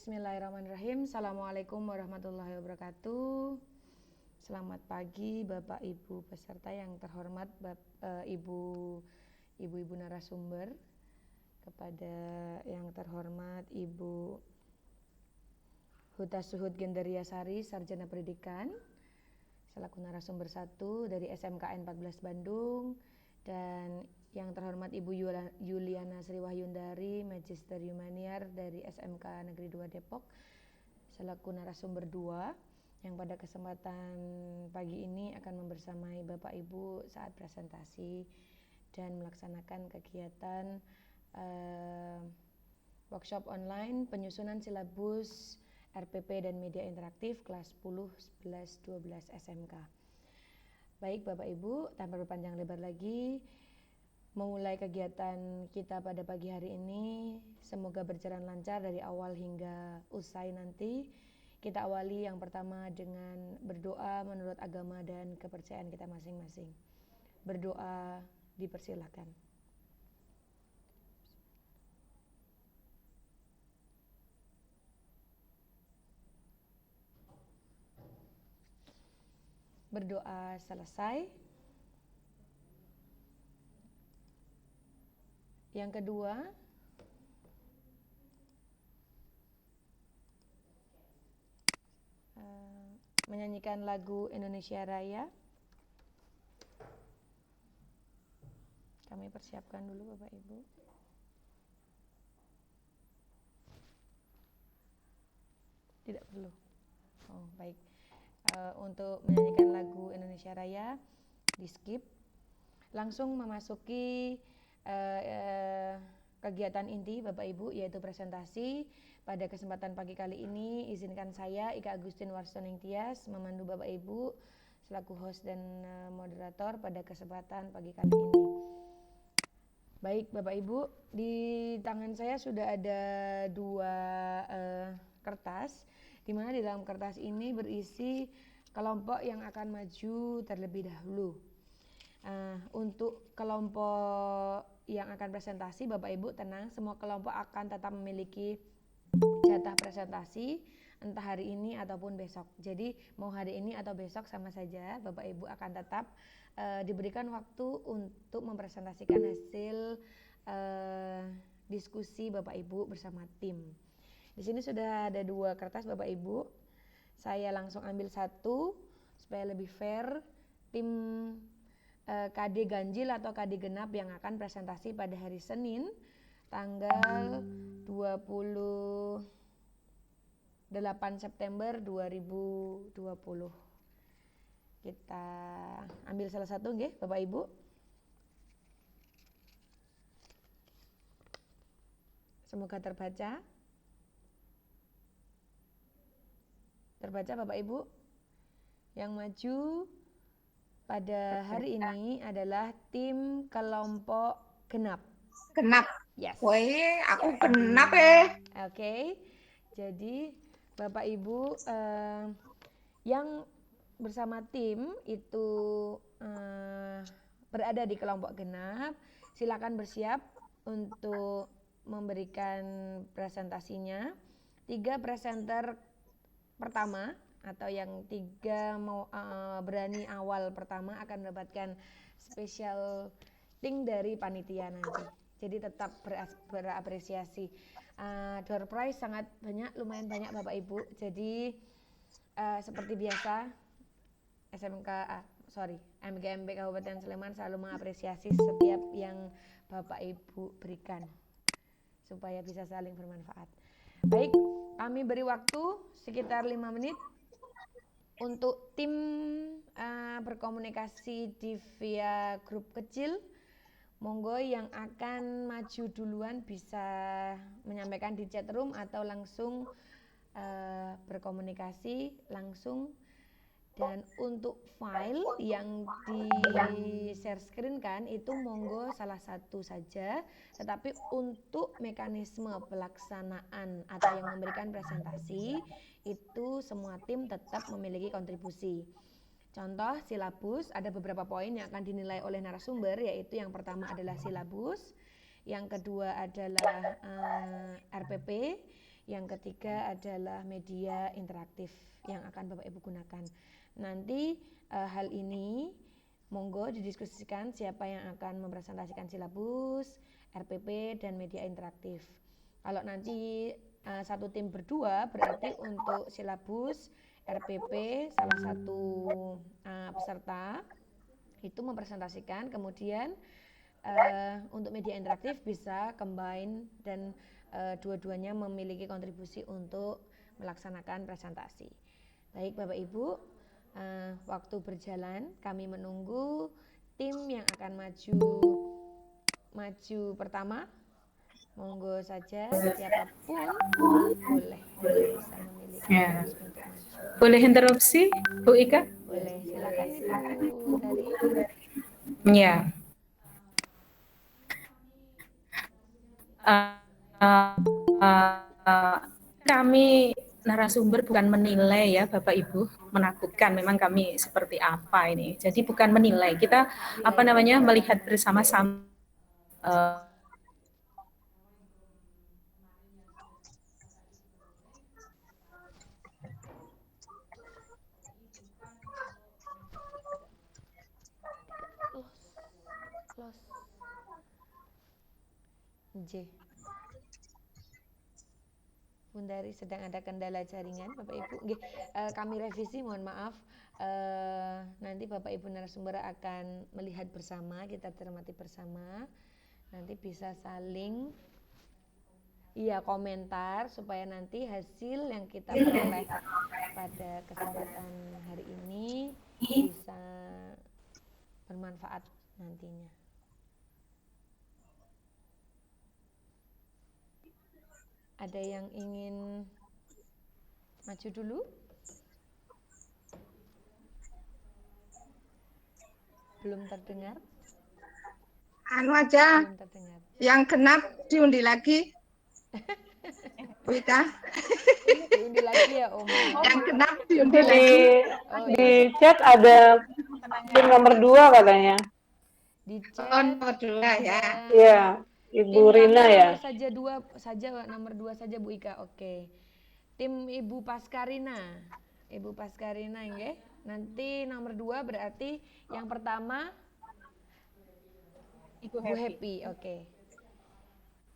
Bismillahirrahmanirrahim. Assalamualaikum warahmatullahi wabarakatuh. Selamat pagi Bapak Ibu peserta yang terhormat, ibu-ibu narasumber, kepada yang terhormat Ibu Huta Suhud Genderia Sari, Sarjana Pendidikan, selaku narasumber 1 dari SMKN 14 Bandung, dan yang terhormat Ibu Yuliana Sriwahyundari, Magister Humaniar dari SMK Negeri 2 Depok, selaku narasumber 2, yang pada kesempatan pagi ini akan membersamai Bapak Ibu saat presentasi dan melaksanakan kegiatan workshop online penyusunan silabus RPP dan media interaktif kelas 10, 11, 12 SMK. Baik Bapak Ibu, tanpa berpanjang lebar lagi, memulai kegiatan kita pada pagi hari ini, semoga berjalan lancar dari awal hingga usai nanti. Kita awali yang pertama dengan berdoa menurut agama dan kepercayaan kita masing-masing. Berdoa dipersilakan. Berdoa selesai. Yang kedua, menyanyikan lagu Indonesia Raya. Kami persiapkan dulu Bapak Ibu. Tidak perlu. Oh, baik. Untuk menyanyikan lagu Indonesia Raya di skip. Langsung memasuki kegiatan inti Bapak Ibu, yaitu presentasi. Pada kesempatan pagi kali ini izinkan saya Ika Agustin Warstoning Tias memandu Bapak Ibu selaku host dan moderator pada kesempatan pagi kali ini. Baik Bapak Ibu, di tangan saya sudah ada 2 kertas, di mana di dalam kertas ini berisi kelompok yang akan maju terlebih dahulu. Untuk kelompok yang akan presentasi, Bapak Ibu tenang, semua kelompok akan tetap memiliki jatah presentasi entah hari ini ataupun besok. Jadi mau hari ini atau besok sama saja, Bapak Ibu akan tetap diberikan waktu untuk mempresentasikan hasil diskusi Bapak Ibu bersama tim. Di sini sudah ada 2 kertas Bapak Ibu. Saya langsung ambil 1 supaya lebih fair. Tim KD Ganjil atau KD Genap yang akan presentasi pada hari Senin tanggal 28 September 2020. Kita ambil salah satu nggih Bapak Ibu. Semoga terbaca. Terbaca Bapak Ibu. Yang maju pada hari ini adalah tim kelompok genap. Genap. Yes. Woi, aku genap ya. Oke. Jadi Bapak Ibu yang bersama tim itu berada di kelompok genap, silakan bersiap untuk memberikan presentasinya. 3 presenter pertama atau yang 3 berani awal pertama akan mendapatkan special link dari panitia nanti. Jadi tetap berapresiasi. Door prize sangat banyak, lumayan banyak Bapak Ibu. Jadi seperti biasa MGMP Kabupaten Sleman selalu mengapresiasi setiap yang Bapak Ibu berikan supaya bisa saling bermanfaat. Baik, kami beri waktu sekitar 5 menit untuk tim berkomunikasi di via grup kecil. Monggo yang akan maju duluan bisa menyampaikan di chat room atau langsung berkomunikasi langsung. Dan untuk file yang di share screen kan itu monggo salah satu saja, tetapi untuk mekanisme pelaksanaan atau yang memberikan presentasi itu semua tim tetap memiliki kontribusi. Contoh silabus, ada beberapa poin yang akan dinilai oleh narasumber, yaitu yang pertama adalah silabus, yang kedua adalah RPP, Yang ketiga adalah media interaktif yang akan Bapak Ibu gunakan. Nanti hal ini monggo didiskusikan siapa yang akan mempresentasikan silabus, RPP, dan media interaktif. Kalau nanti satu tim berdua, berarti untuk silabus, RPP, salah satu peserta itu mempresentasikan, kemudian untuk media interaktif bisa combine dan dua-duanya memiliki kontribusi untuk melaksanakan presentasi. Baik Bapak Ibu, waktu berjalan kami menunggu tim yang akan maju pertama. Monggo saja siapapun boleh bisa memiliki Ya. untuk maju. Boleh interupsi, Bu Ika? Boleh, silakan Ibu Dari. Ya. Kami narasumber bukan menilai ya Bapak Ibu, menakutkan memang kami seperti apa ini. Jadi bukan menilai, kita melihat bersama-sama J. Bundari sedang ada kendala jaringan, Bapak Ibu. Kami revisi, mohon maaf. Nanti Bapak Ibu narasumber akan melihat bersama, kita cermati bersama. Nanti bisa saling komentar supaya nanti hasil yang kita peroleh pada kesempatan hari ini bisa bermanfaat nantinya. Ada yang ingin maju dulu? Belum terdengar? Anu aja, Belum terdengar. yang genap diundi lagi. Bu Ika. Diundi lagi ya Oma. Yang genap diundi Itu lagi. di chat ada tim nomor 2 katanya. Di chat nomor 2 ya. Iya, Ibu tim Rina kami ya. nomor saja nomor 2 saja Bu Ika. Oke. Tim Ibu Paskarina. Ibu Paskarina nggih. Nanti nomor 2 berarti yang pertama Bu Happy. Oke.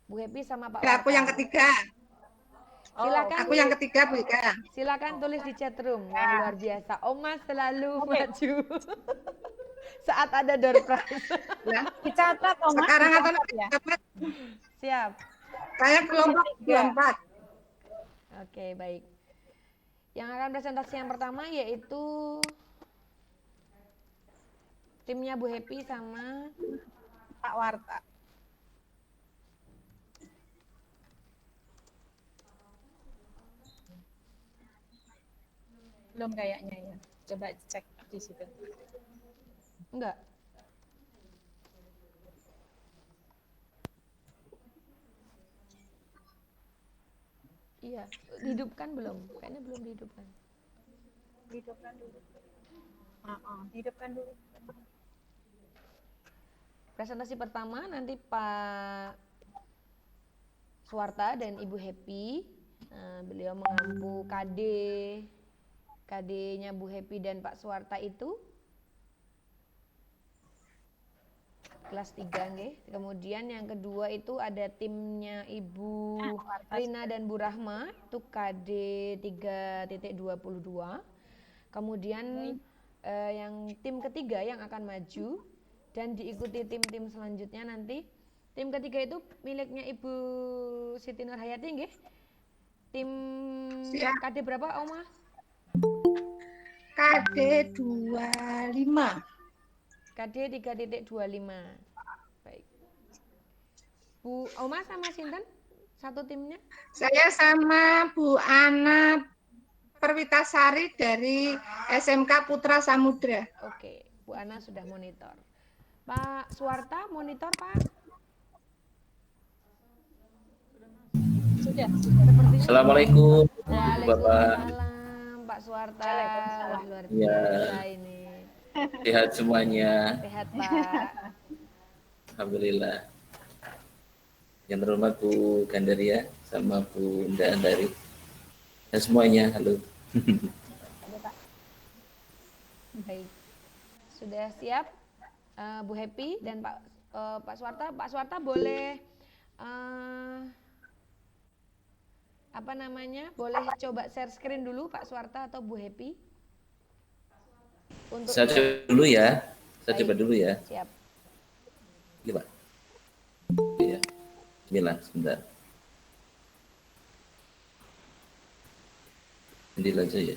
Bu Happy sama Pak Warta. Aku yang ketiga. Silakan. Aku yang ketiga Bu Ika. Silakan tulis di chat room. Wah, luar biasa. Oma selalu maju. Saat ada door prize. Ya. Dicatat, Oma. Sekarang atau Dicatat, ya? dapat? Siap. Saya kelompok 24. Oke, baik. Yang akan presentasi yang pertama yaitu timnya Bu Happy sama Pak Warta. Belum kayaknya ya. Coba cek di situ. enggak. Iya, dihidupkan belum? Kayaknya belum dihidupkan. Hidupkan dulu. Hidupkan dulu. Presentasi pertama nanti Pak Suwarta dan Ibu Happy. Beliau mengampu KD-nya Bu Happy dan Pak Suwarta itu kelas 3 nggih. Kemudian yang kedua itu ada timnya Ibu Rina dan Bu Rahma itu KD 3.22. Kemudian yang tim ketiga yang akan maju dan diikuti tim-tim selanjutnya nanti. Tim ketiga itu miliknya Ibu Siti Nurhayati nggih. Tim KD berapa, Oma? KD 25. KD 3.25. Baik. Bu Oma sama Sinten? Satu timnya? Saya sama Bu Ana Perwitasari dari SMK Putra Samudra. Oke, Bu Ana sudah monitor. Pak Suwarta monitor, Pak? Sudah. Assalamualaikum, Bapak. Waalaikumsalam, Pak Suwarta. Wah, luar biasa ini. Sehat semuanya. Sehat, Pak. Alhamdulillah. Yang terhormat Bu Gandaria sama Bu Nda Andari. Dan semuanya, halo. Ada Pak. Baik. Sudah siap Bu Happy dan Pak Suwarta. Pak Suwarta boleh boleh coba share screen dulu Pak Suwarta atau Bu Happy? Untuk Saya coba dulu ya. Saya Baik. coba dulu ya. Siap. Ini Pak. Ya. Bismillah, sebentar. Ini aja ya.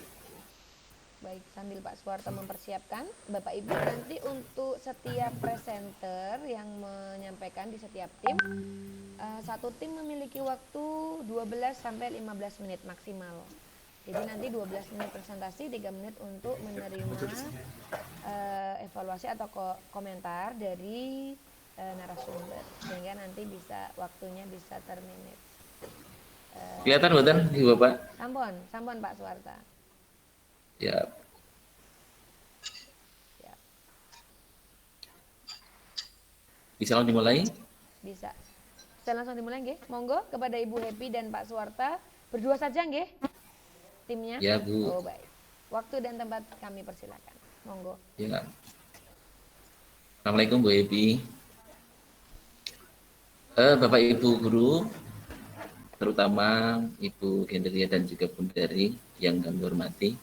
Baik, sambil Pak Suwarta mempersiapkan, Bapak Ibu nanti untuk setiap presenter yang menyampaikan di setiap tim, satu tim memiliki waktu 12 sampai 15 menit maksimal. Jadi nanti 12 menit presentasi, 3 menit untuk menerima evaluasi atau komentar dari narasumber, sehingga nanti waktunya bisa termanage. Kelihatan bukan, Ibu Bapak? Sampun Pak Suwarta. Ya. Bisa langsung dimulai? Bisa. Saya langsung dimulai nggih. Monggo kepada Ibu Happy dan Pak Suwarta berdua saja nggih. Timnya. Ya, Bu. Oh, baik. Waktu dan tempat kami persilakan. Monggo. Ya. Assalamualaikum Bu Happy. Bapak Ibu guru, terutama Ibu Genderia dan juga Bunda Dari yang kami hormati.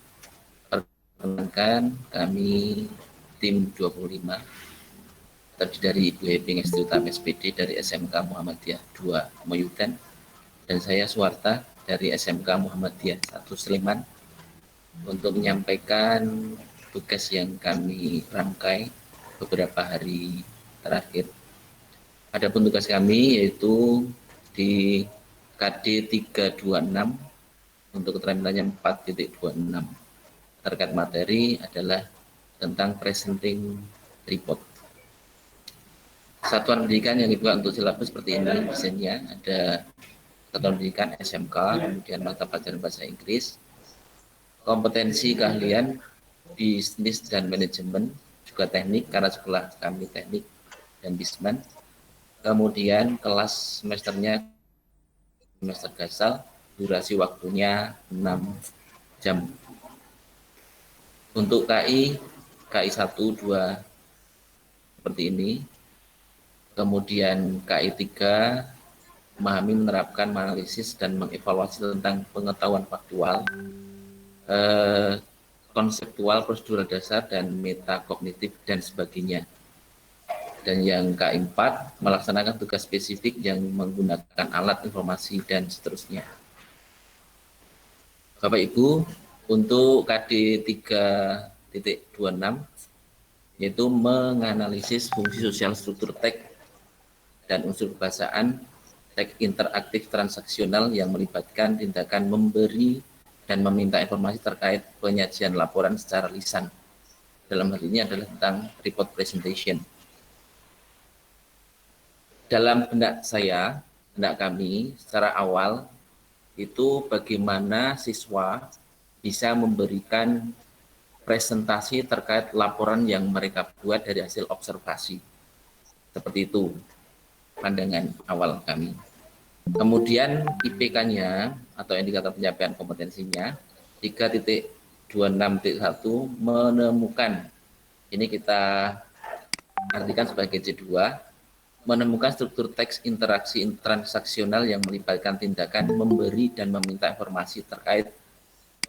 Perkenalkan kami tim 25 terdiri dari Ibu Happy Ngesti Utama SPD dari SMK Muhammadiyah 2 Moyudan dan saya Suwarta dari SMK Muhammadiyah 1 Sleman untuk menyampaikan tugas yang kami rangkai beberapa hari terakhir. Adapun tugas kami yaitu di KD 326 untuk keterampilannya 4.26. Terkait materi adalah tentang presenting report. Satuan pendidikan yang dibuat untuk silabus seperti ini desainnya, ada satuan pendidikan SMK, kemudian mata pelajaran bahasa Inggris, kompetensi keahlian bisnis dan manajemen, juga teknik karena sekolah kami teknik dan bisman. Kemudian kelas semesternya semester gasal, durasi waktunya 6 jam. Untuk KI 1, 2 seperti ini. Kemudian KI 3 memahami, menerapkan, menganalisis dan mengevaluasi tentang pengetahuan faktual, konseptual, prosedural dasar dan metakognitif dan sebagainya. Dan yang K4 melaksanakan tugas spesifik yang menggunakan alat informasi dan seterusnya. Bapak Ibu, untuk KD 3.26 yaitu menganalisis fungsi sosial struktur teks dan unsur kebahasaan teks interaktif transaksional yang melibatkan tindakan memberi dan meminta informasi terkait penyajian laporan secara lisan. Dalam hal ini adalah tentang report presentation. Dalam benak kami secara awal itu bagaimana siswa bisa memberikan presentasi terkait laporan yang mereka buat dari hasil observasi. Seperti itu pandangan awal kami. Kemudian IPK-nya atau indikator penyampaian kompetensinya 3.26.1 menemukan, ini kita artikan sebagai C2, menemukan struktur teks interaksi transaksional yang melibatkan tindakan memberi dan meminta informasi terkait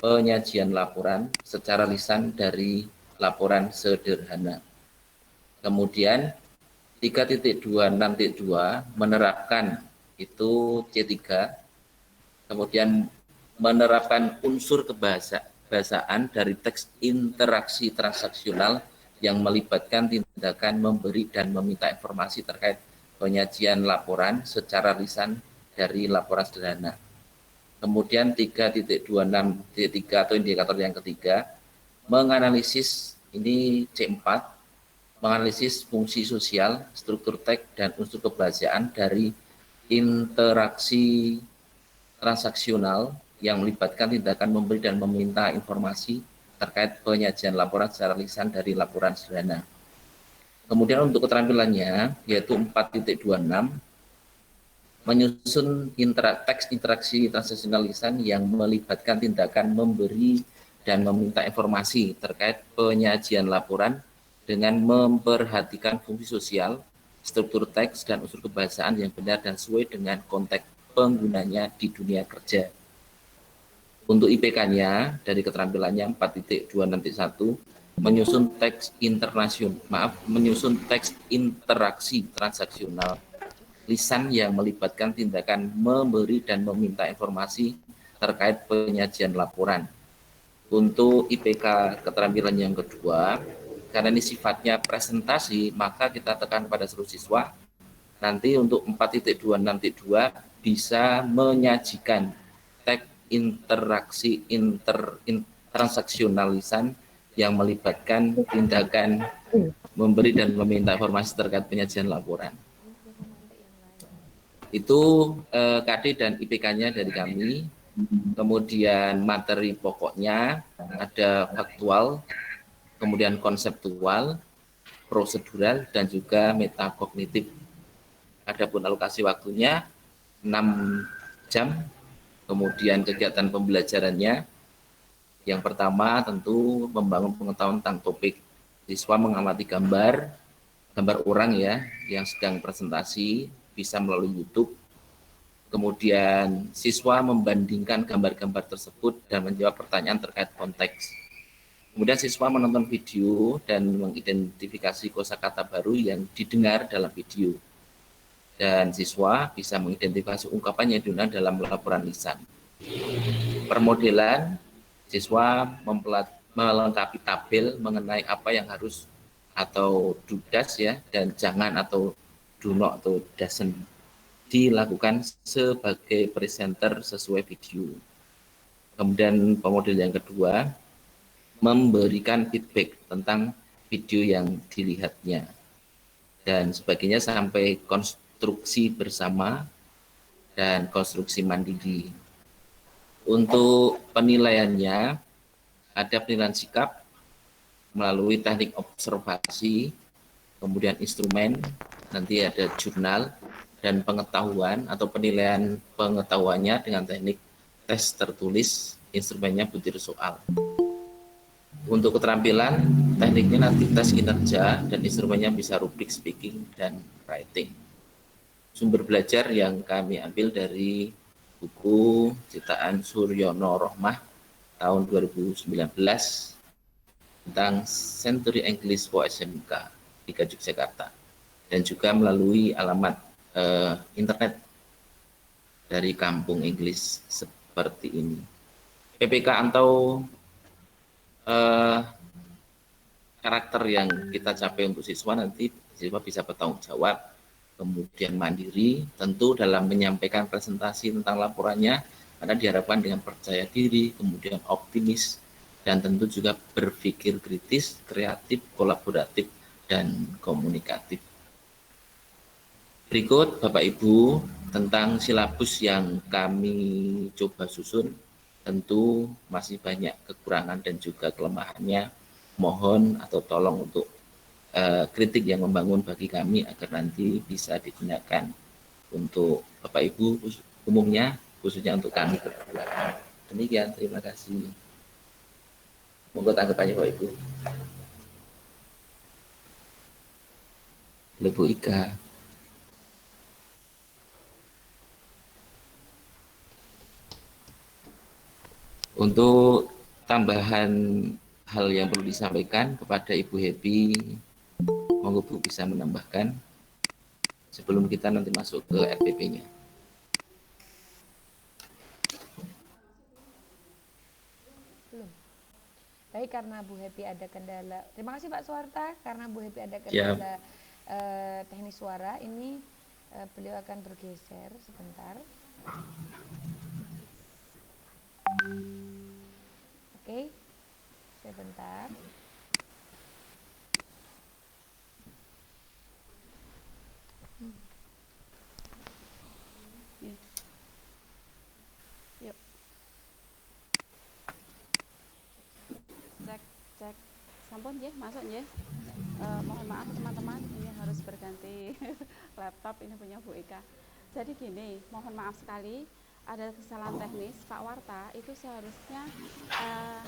penyajian laporan secara lisan dari laporan sederhana. Kemudian 3.26.2 menerapkan itu C3, kemudian menerapkan unsur kebahasaan dari teks interaksi transaksional yang melibatkan tindakan memberi dan meminta informasi terkait penyajian laporan secara lisan dari laporan sederhana. Kemudian 3.26.3 atau indikator yang ketiga, menganalisis, ini C4, menganalisis fungsi sosial, struktur teks, dan unsur kebahasaan dari interaksi transaksional yang melibatkan tindakan memberi dan meminta informasi terkait penyajian laporan secara lisan dari laporan sederhana. Kemudian untuk keterampilannya, yaitu 4.26, menyusun teks interaksi transaksional lisan yang melibatkan tindakan memberi dan meminta informasi terkait penyajian laporan dengan memperhatikan fungsi sosial, struktur teks, dan unsur kebahasaan yang benar dan sesuai dengan konteks penggunanya di dunia kerja. Untuk IPK-nya dari keterampilannya 4.2.1 menyusun teks interaksi transaksional lisan yang melibatkan tindakan memberi dan meminta informasi terkait penyajian laporan. Untuk IPK keterampilan yang kedua, karena ini sifatnya presentasi, maka kita tekan pada seluruh siswa. Nanti untuk 4.2.2 bisa menyajikan teks interaksi transaksional lisan yang melibatkan tindakan memberi dan meminta informasi terkait penyajian laporan. Itu KD dan IPK-nya dari kami. Kemudian materi pokoknya ada faktual, kemudian konseptual, prosedural, dan juga metakognitif. Adapun alokasi waktunya 6 jam. Kemudian kegiatan pembelajarannya, yang pertama tentu membangun pengetahuan tentang topik. Siswa mengamati gambar orang ya yang sedang presentasi, bisa melalui YouTube. Kemudian siswa membandingkan gambar-gambar tersebut dan menjawab pertanyaan terkait konteks. Kemudian siswa menonton video dan mengidentifikasi kosakata baru yang didengar dalam video. Dan siswa bisa mengidentifikasi ungkapan yang digunakan dalam laporan lisan. Permodelan, siswa melengkapi tabel mengenai apa yang harus atau dudas ya, dan jangan atau do not atau doesn't dilakukan sebagai presenter sesuai video. Kemudian pemodel yang kedua, memberikan feedback tentang video yang dilihatnya. Dan sebagainya sampai konstruksi bersama dan konstruksi mandiri. Untuk penilaiannya, ada penilaian sikap melalui teknik observasi, kemudian instrumen, nanti ada jurnal, dan pengetahuan atau penilaian pengetahuannya dengan teknik tes tertulis, instrumennya butir soal. Untuk keterampilan, tekniknya nanti tes kinerja dan instrumennya bisa rubrik speaking dan writing. Sumber belajar yang kami ambil dari buku ciptaan Suryono Rohmah tahun 2019 tentang Century English for SMK di Yogyakarta, dan juga melalui alamat internet dari Kampung Inggris seperti ini. PPK atau karakter yang kita capai untuk siswa, nanti siswa bisa bertanggung jawab, kemudian mandiri, tentu dalam menyampaikan presentasi tentang laporannya, karena diharapkan dengan percaya diri, kemudian optimis, dan tentu juga berpikir kritis, kreatif, kolaboratif, dan komunikatif. Berikut Bapak Ibu tentang silabus yang kami coba susun, tentu masih banyak kekurangan dan juga kelemahannya. Mohon atau tolong untuk kritik yang membangun bagi kami agar nanti bisa digunakan untuk Bapak Ibu umumnya, khususnya untuk kami berdua. Demikian, terima kasih. Monggo tanggapannya Bapak Ibu. Bu Ika. Untuk tambahan hal yang perlu disampaikan kepada Ibu Happy, monggo Bu bisa menambahkan sebelum kita nanti masuk ke RPP-nya. Belum. Baik, karena Bu Happy ada kendala. Terima kasih Pak Suwarta, karena Bu Happy ada kendala teknis suara, ini beliau akan bergeser sebentar. Oke, sebentar. Yuk. Cek. Sampun nggih, masuk nggih. Mohon maaf teman-teman, ini harus berganti laptop, ini punya Bu Ika. Jadi gini, mohon maaf sekali, ada kesalahan teknis. Pak Warta, itu seharusnya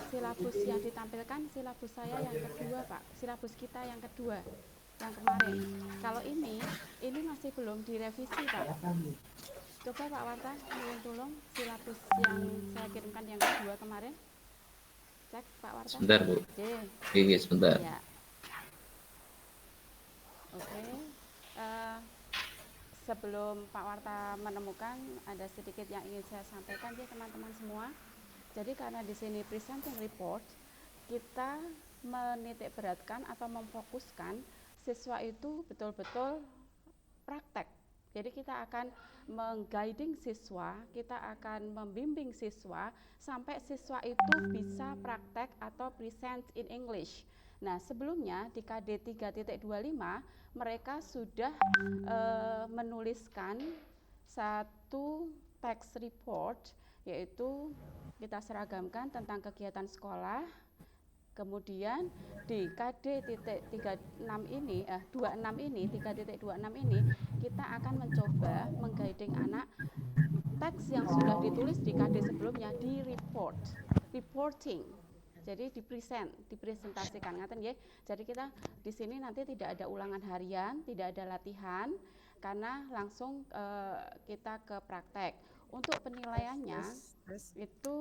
silabus yang ditampilkan silabus saya yang kedua, Pak. Silabus kita yang kedua, yang kemarin. Kalau ini masih belum direvisi, Pak. Coba Pak Warta, tolong silabus yang saya kirimkan yang kedua kemarin. Cek Pak Warta. Sebentar, Bu. Oke. Iya, sebentar. Ya. Oke. Sebelum Pak Warta menemukan, ada sedikit yang ingin saya sampaikan ya teman-teman semua. Jadi karena di sini presenting report, kita menitik beratkan atau memfokuskan siswa itu betul-betul praktek. Jadi kita akan mengguiding siswa, kita akan membimbing siswa sampai siswa itu bisa praktek atau present in English. Nah, sebelumnya di KD 3.25 mereka sudah menuliskan satu text report, yaitu kita seragamkan tentang kegiatan sekolah. Kemudian di KD 3.6 ini, 26 ini, 3.26 ini kita akan mencoba mengguiding anak teks yang sudah ditulis di KD sebelumnya di reporting. Jadi dipresentasikan, ngaten ya. Jadi kita di sini nanti tidak ada ulangan harian, tidak ada latihan, karena langsung kita ke praktek. Untuk penilaiannya itu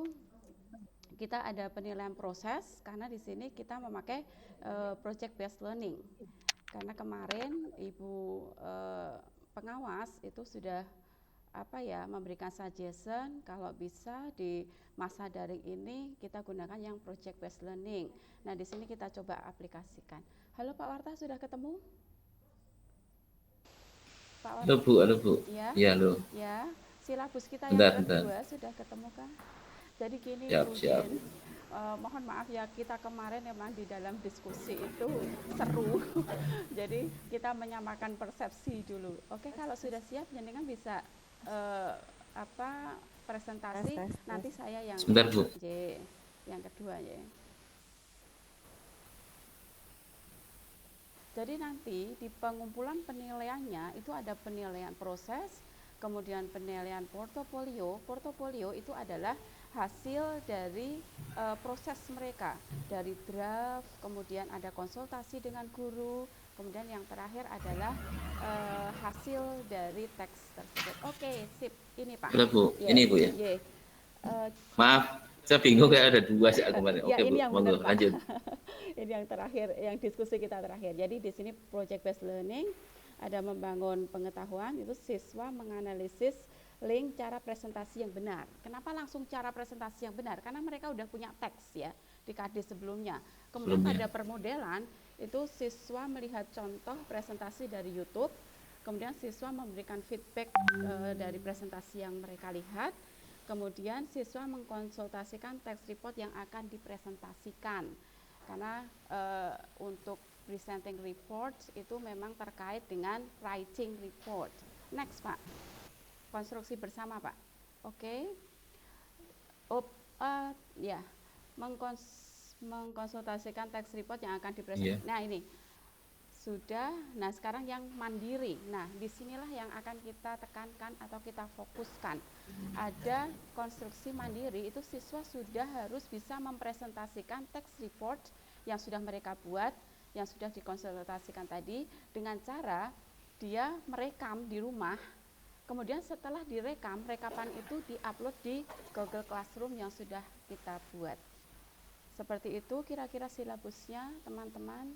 kita ada penilaian proses, karena di sini kita memakai project based learning. Karena kemarin Ibu pengawas itu sudah memberikan suggestion kalau bisa di masa daring ini kita gunakan yang project based learning. Nah, di sini kita coba aplikasikan. Halo Pak Warta, sudah ketemu? Pak Warta. Halo Bu. Ya. Iya, halo. Ya, silabus kita Bentar. yang kedua sudah ketemu kan? Jadi gini, Siap. Mohon maaf ya, kita kemarin memang di dalam diskusi itu seru. Jadi kita menyamakan persepsi dulu. Oke, kalau sudah siap jenengan bisa presentasi. Nanti saya yang Sebentar, Bu. yang kedua ya. Jadi nanti di pengumpulan penilaiannya itu ada penilaian proses, kemudian penilaian portofolio. Portofolio itu adalah hasil dari proses mereka, dari draft, kemudian ada konsultasi dengan guru, kemudian yang terakhir adalah hasil dari teks tersebut. Oke, sip. Ini Pak. Halo Bu, ini Bu ya. Maaf, saya bingung kayak ada dua sih kemarin. Oke Bu, monggo lanjut. Ini yang terakhir, yang diskusi kita terakhir. Jadi di sini project based learning, ada membangun pengetahuan, itu siswa menganalisis link cara presentasi yang benar. Kenapa langsung cara presentasi yang benar? Karena mereka udah punya teks ya di KD sebelumnya. Kemudian pada permodelan itu siswa melihat contoh presentasi dari YouTube, kemudian siswa memberikan feedback dari presentasi yang mereka lihat, kemudian siswa mengkonsultasikan teks report yang akan dipresentasikan. Karena untuk presenting report itu memang terkait dengan writing report. Next Pak. Konstruksi bersama Pak. Oke. Mengkonsultasikan teks report yang akan dipresentasikan. Nah, ini sudah. Nah, sekarang yang mandiri. Nah, disinilah yang akan kita tekankan atau kita fokuskan. Ada konstruksi mandiri, itu siswa sudah harus bisa mempresentasikan teks report yang sudah mereka buat, yang sudah dikonsultasikan tadi, dengan cara dia merekam di rumah. Kemudian setelah direkam, rekapan itu diupload di Google Classroom yang sudah kita buat. Seperti itu kira-kira silabusnya, teman-teman.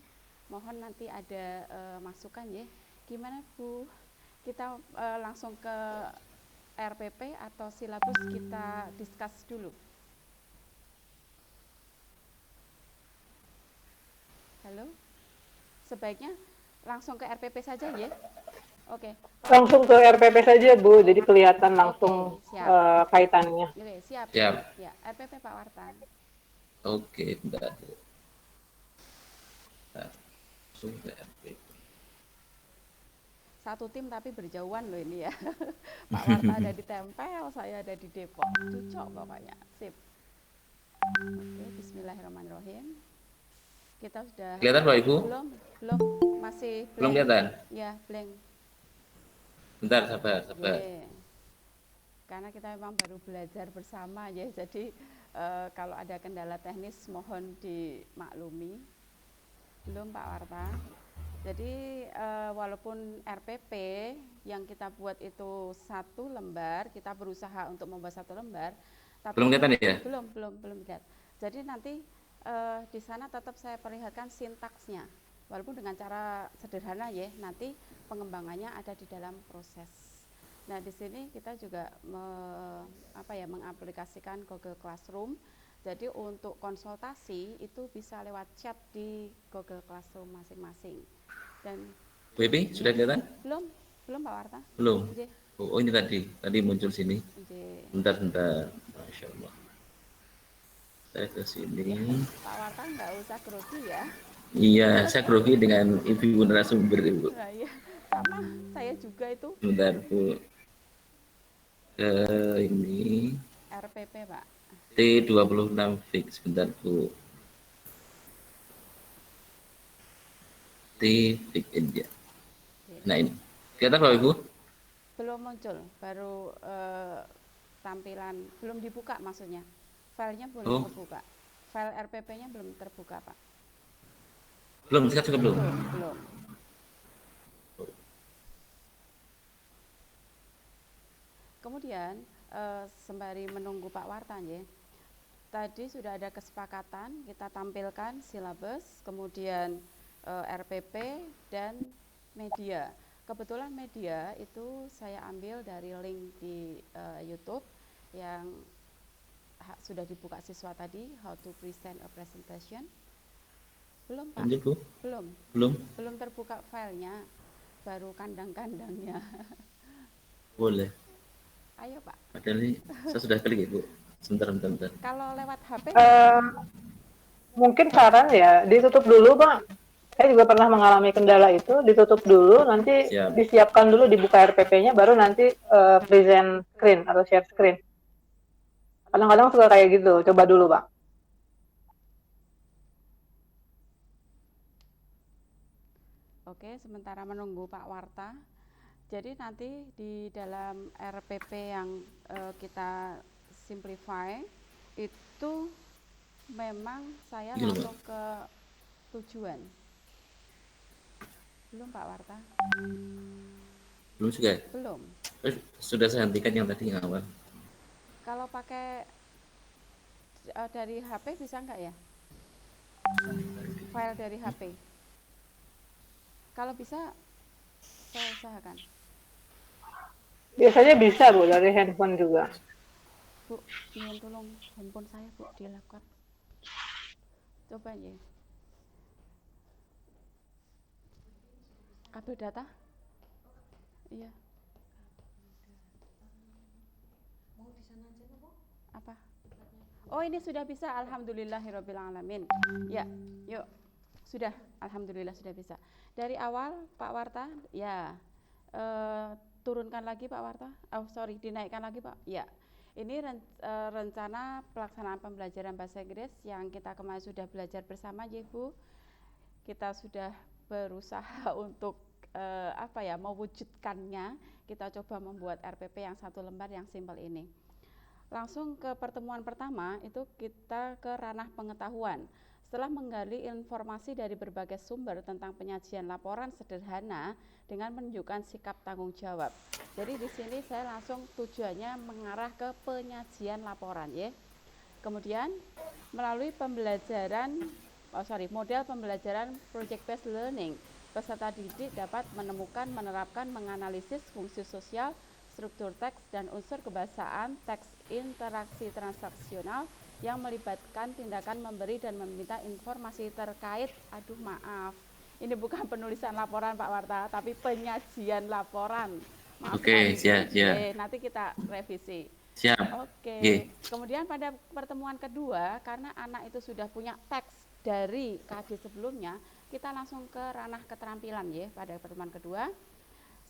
Mohon nanti ada masukan ya. Gimana Bu? Kita langsung ke RPP atau silabus kita discuss dulu. Halo? Sebaiknya langsung ke RPP saja ya. Oke. Langsung ke RPP saja Bu, jadi kelihatan langsung kaitannya. Oke, siap. Ya, RPP Pak Warta. Oke, bentar. Langsung ke RPP. Satu tim tapi berjauhan loh ini ya. Pak Warta ada di Tempel, saya ada di Depok. Cocok pokoknya. Sip. Oke, bismillahirrahmanirrahim. Kita sudah Kelihatan Pak Ibu? Belum, masih blank. Belum kelihatan? Ya, blank. Bentar, sabar. Ye. Karena kita memang baru belajar bersama ya, jadi kalau ada kendala teknis mohon dimaklumi. Belum Pak Warta. Jadi walaupun RPP yang kita buat itu 1 lembar, kita berusaha untuk membuat 1 lembar, tapi Belum kelihatan ya? belum lihat. Jadi nanti di sana tetap saya perlihatkan sintaksnya, walaupun dengan cara sederhana ya. Nanti pengembangannya ada di dalam proses. Nah di sini kita juga mengaplikasikan Google Classroom. Jadi untuk konsultasi itu bisa lewat chat di Google Classroom masing-masing. Dan WP sudah kelihatan? belum Pak Warta. Belum. Nggih. Oh ini tadi muncul sini. Nggih. Bentar. Masya Allah. Saya ke sini. Pak Warta nggak usah grogi ya. Iya, saya grogi dengan ibu narasumber, Ibu. Nah, iya. Sama saya juga itu Bentar, Bu. Ke ini RPP Pak. T26 fix. Bentar, Bu. T fix aja. Nah ini. Kelihatan Bapak Ibu? Belum muncul, baru tampilan belum dibuka maksudnya. Filenya belum terbuka. File RPP-nya belum terbuka Pak. Belum, sekarang juga belum. Belum. Kemudian sembari menunggu Pak Wartan ya, tadi sudah ada kesepakatan kita tampilkan silabus, kemudian RPP dan media. Kebetulan media itu saya ambil dari link di YouTube yang sudah dibuka siswa tadi, how to present a presentation. Belum Pak? Lanjut, Bu. Belum terbuka filenya, baru kandang-kandangnya. Boleh. Ayo Pak. Padahal ini saya sudah klik, Bu. Sebentar. Kalau lewat HP? Mungkin saran ya, ditutup dulu, Pak. Saya juga pernah mengalami kendala itu, ditutup dulu, nanti Siap. disiapkan dulu, dibuka RPP-nya, baru nanti present screen atau share screen. Kadang-kadang suka kayak gitu, coba dulu, Pak. Oke, sementara menunggu Pak Warta. Jadi nanti di dalam RPP yang kita simplify itu memang saya Gila, langsung ke tujuan. Belum Pak Warta? Belum juga? Belum. Sudah saya hentikan yang tadi yang awal. Kalau pakai dari HP bisa nggak ya? File dari HP. Kalau bisa, saya usahakan. Biasanya bisa, Bu, dari handphone juga. Bu, mohon tolong handphone saya, Bu, dilakukan. Coba ya. Kabel data? Iya. Apa? Oh, ini sudah bisa. Alhamdulillahirrabbilalamin. Ya, yuk. Sudah, alhamdulillah sudah bisa. Dari awal Pak Warta, ya. Turunkan lagi Pak Warta. Oh, sorry, dinaikkan lagi Pak. Ya. Ini rencana pelaksanaan pembelajaran bahasa Inggris yang kita kemarin sudah belajar bersama ya Bu. Kita sudah berusaha untuk mewujudkannya. Kita coba membuat RPP yang 1 lembar yang simpel ini. Langsung ke pertemuan pertama itu kita ke ranah pengetahuan. Setelah menggali informasi dari berbagai sumber tentang penyajian laporan sederhana dengan menunjukkan sikap tanggung jawab. Jadi di sini saya langsung tujuannya mengarah ke penyajian laporan ya. Kemudian melalui model pembelajaran project based learning, peserta didik dapat menemukan, menerapkan, menganalisis fungsi sosial, struktur teks dan unsur kebahasaan teks interaksi transaksional yang melibatkan tindakan memberi dan meminta informasi terkait, ini bukan penulisan laporan Pak Warta, tapi penyajian laporan. Maaf, Oke, siap. Nanti kita revisi. Siap. Oke. Kemudian pada pertemuan kedua, karena anak itu sudah punya teks dari KD sebelumnya, kita langsung ke ranah keterampilan ya pada pertemuan kedua.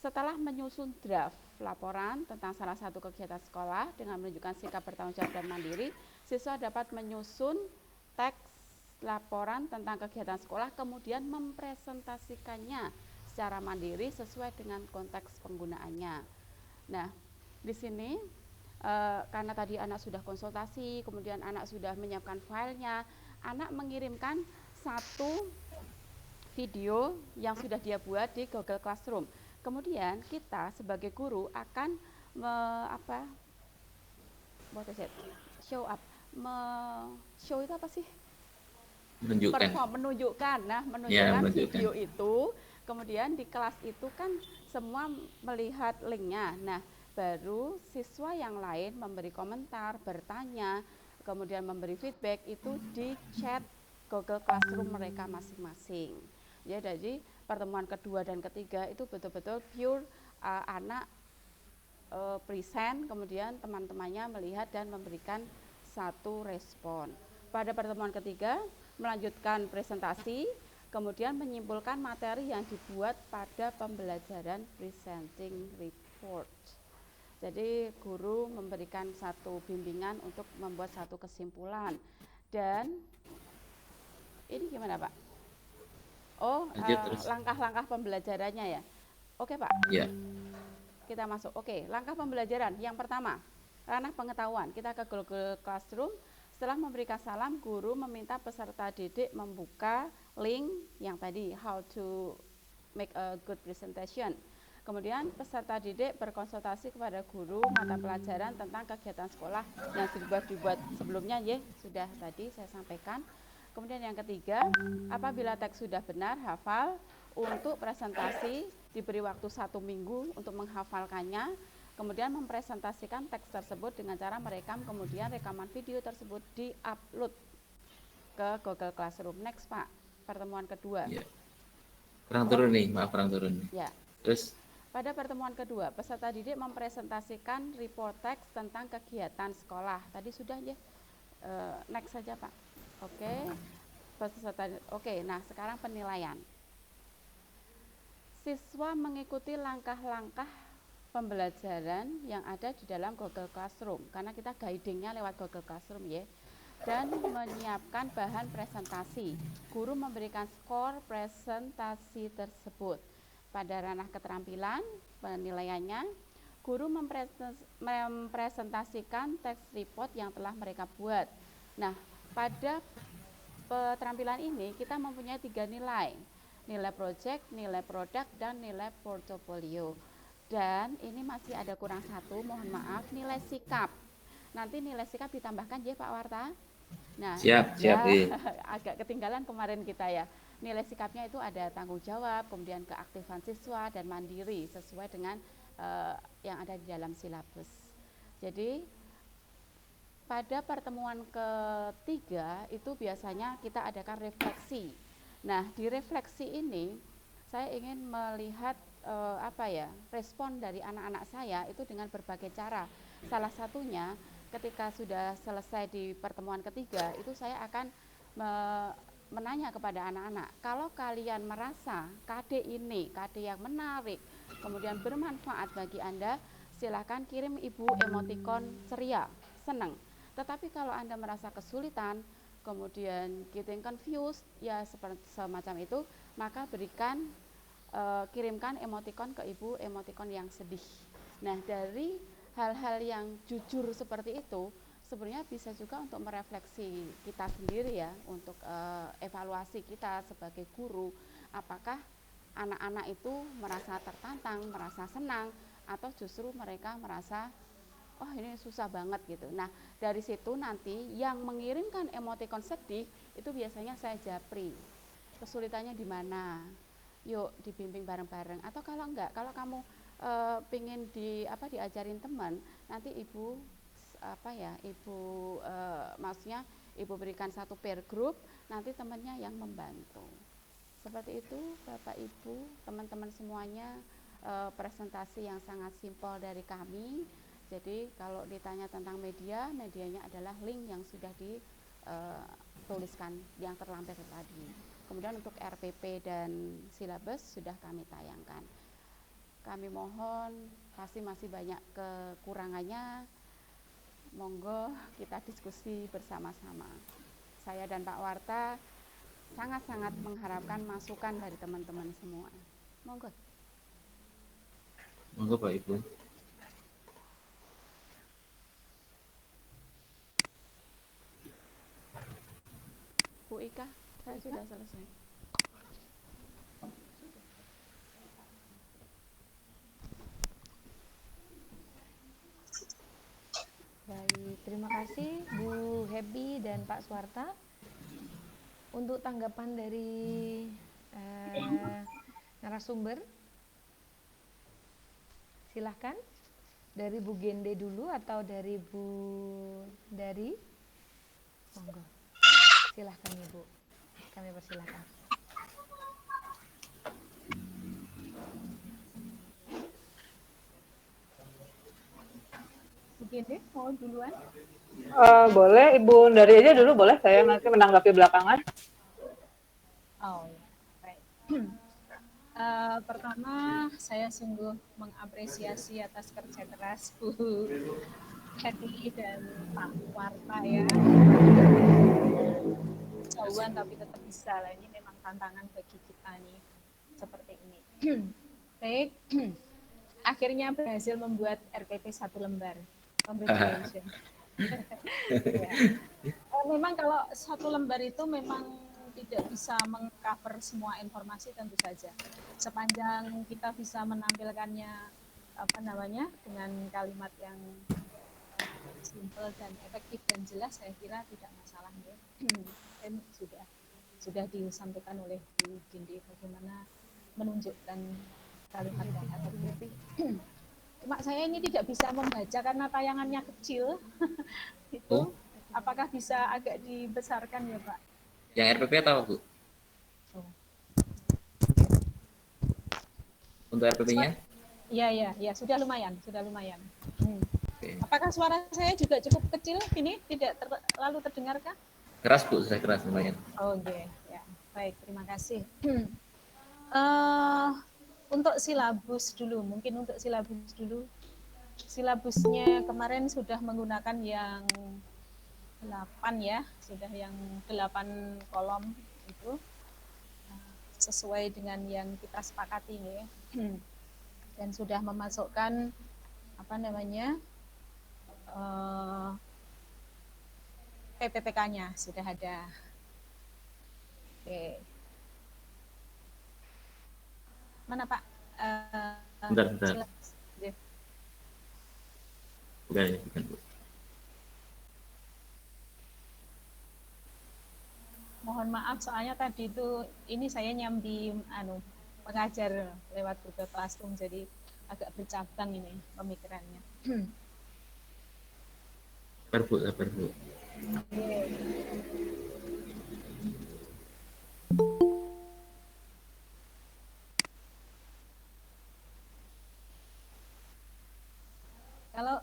Setelah menyusun draft laporan tentang salah satu kegiatan sekolah dengan menunjukkan sikap bertanggung jawab dan mandiri, siswa dapat menyusun teks laporan tentang kegiatan sekolah, kemudian mempresentasikannya secara mandiri sesuai dengan konteks penggunaannya. Nah, di sini karena tadi anak sudah konsultasi, kemudian anak sudah menyiapkan filenya, anak mengirimkan satu video yang sudah dia buat di Google Classroom. Kemudian kita sebagai guru akan show up, show itu apa sih? Menunjukkan. Nah, menunjukkan video itu. Kemudian di kelas itu kan semua melihat linknya. Nah, baru siswa yang lain memberi komentar, bertanya, kemudian memberi feedback itu di chat Google Classroom mereka masing-masing. Ya, jadi pertemuan kedua dan ketiga itu betul-betul pure anak present, kemudian teman-temannya melihat dan memberikan satu respon. Pada pertemuan ketiga melanjutkan presentasi, kemudian menyimpulkan materi yang dibuat pada pembelajaran presenting report. Jadi guru memberikan satu bimbingan untuk membuat satu kesimpulan. Dan ini gimana Pak? Oh, langkah-langkah pembelajarannya ya? Oke Pak? Ya. Kita masuk. Oke, langkah pembelajaran. Yang pertama, ranah pengetahuan. Kita ke Google Classroom. Setelah memberikan salam, guru meminta peserta didik membuka link yang tadi, how to make a good presentation. Kemudian peserta didik berkonsultasi kepada guru mata pelajaran tentang kegiatan sekolah yang dibuat sebelumnya, ya sudah tadi saya sampaikan. Kemudian yang ketiga, apabila teks sudah benar, hafal. Untuk presentasi diberi waktu 1 minggu untuk menghafalkannya. Kemudian mempresentasikan teks tersebut dengan cara merekam, kemudian rekaman video tersebut di-upload ke Google Classroom. Next Pak, pertemuan kedua. Ya. Kurang turun nih, maaf kurang turun. Ya. Terus? Pada pertemuan kedua, peserta didik mempresentasikan report teks tentang kegiatan sekolah. Tadi sudah ya, next saja Pak. Oke, peserta. Oke, nah sekarang penilaian. Siswa mengikuti langkah-langkah pembelajaran yang ada di dalam Google Classroom, karena kita guidingnya lewat Google Classroom ya, dan menyiapkan bahan presentasi. Guru memberikan skor presentasi tersebut. Pada ranah keterampilan, penilaiannya, guru mempresentasikan teks report yang telah mereka buat. Nah, pada keterampilan ini kita mempunyai 3 nilai. Nilai project, nilai produk, dan nilai portofolio. Dan ini masih ada kurang satu, mohon maaf, nilai sikap. Nanti nilai sikap ditambahkan ya Pak Warta. Nah, siap. Agak ketinggalan kemarin kita ya. Nilai sikapnya itu ada tanggung jawab, kemudian keaktifan siswa dan mandiri sesuai dengan yang ada di dalam silabus. Jadi pada pertemuan ketiga itu biasanya kita adakan refleksi. Nah, di refleksi ini saya ingin melihat respon dari anak-anak saya itu dengan berbagai cara. Salah satunya ketika sudah selesai di pertemuan ketiga itu saya akan menanya kepada anak-anak, kalau kalian merasa KD ini KD yang menarik, kemudian bermanfaat bagi Anda, silakan kirim Ibu emotikon ceria, senang. Tetapi kalau Anda merasa kesulitan, kemudian getting confused, ya seperti semacam itu, maka kirimkan emotikon ke Ibu emotikon yang sedih. Nah, dari hal-hal yang jujur seperti itu sebenarnya bisa juga untuk merefleksi kita sendiri ya, untuk evaluasi kita sebagai guru, apakah anak-anak itu merasa tertantang, merasa senang, atau justru mereka merasa oh ini susah banget gitu. Nah, dari situ nanti yang mengirimkan emotikon sedih itu biasanya saya japri. Kesulitannya di mana? Yuk dibimbing bareng-bareng. Atau kalau enggak, kalau kamu pingin diajarin teman, nanti Ibu maksudnya Ibu berikan satu peer group, nanti temannya yang membantu. Seperti itu Bapak Ibu, teman-teman semuanya, presentasi yang sangat simpel dari kami. Jadi kalau ditanya tentang medianya adalah link yang sudah dituliskan yang terlampir tadi. Kemudian untuk RPP dan silabus sudah kami tayangkan. Kami mohon, pasti masih banyak kekurangannya, monggo kita diskusi bersama-sama. Saya dan Pak Warta sangat-sangat mengharapkan masukan dari teman-teman semua. Monggo. Monggo Pak Ibu. Bu Ika, saya sudah selesai. Baik, terima kasih Bu Happy dan Pak Suwarta. Untuk tanggapan dari narasumber, silahkan dari Bu Gende dulu atau dari Bu Dari? Monggo, silahkan Ibu, kami persilahkan. Begini, mau duluan? Boleh, Ibu dari aja dulu boleh, saya nanti menanggapi belakangan. Oh, ya. Baik. Pertama, saya sungguh mengapresiasi atas kerja keras Bu Happy dan Pak Warta ya. Jauhan tapi tetap bisa lah. Ini memang tantangan bagi kita nih seperti ini. Baik, akhirnya berhasil membuat RPP 1 lembar. Congratulations. Ya. Memang kalau 1 lembar itu memang tidak bisa mengcover semua informasi tentu saja. Sepanjang kita bisa menampilkannya dengan kalimat yang simple dan efektif dan jelas, saya kira tidak masalah ya. Dan sudah disampaikan oleh Bu Gindi bagaimana menunjukkan kalimat yang efektif. Cuma saya ini tidak bisa membaca karena tayangannya kecil. Itu apakah bisa agak dibesarkan ya Pak? Yang RPP atau Bu? Oh. Untuk RPP-nya? Iya, sudah lumayan. Oke. Apakah suara saya juga cukup kecil? Ini tidak terlalu terdengarkah? Keras Bu, sudah keras lumayan. Oke, ya. Baik, terima kasih. Untuk silabus dulu, silabusnya kemarin sudah menggunakan yang 8 ya, sudah yang 8 kolom itu sesuai dengan yang kita sepakati ya. Dan sudah memasukkan PPPK-nya sudah ada. Oke. Mana Pak? Bentar. Bukan Bu. Mohon maaf soalnya tadi itu ini saya nyambi pengajar lewat Google Classroom jadi agak bercabang ini pemikirannya. Sabar Bu. Kalau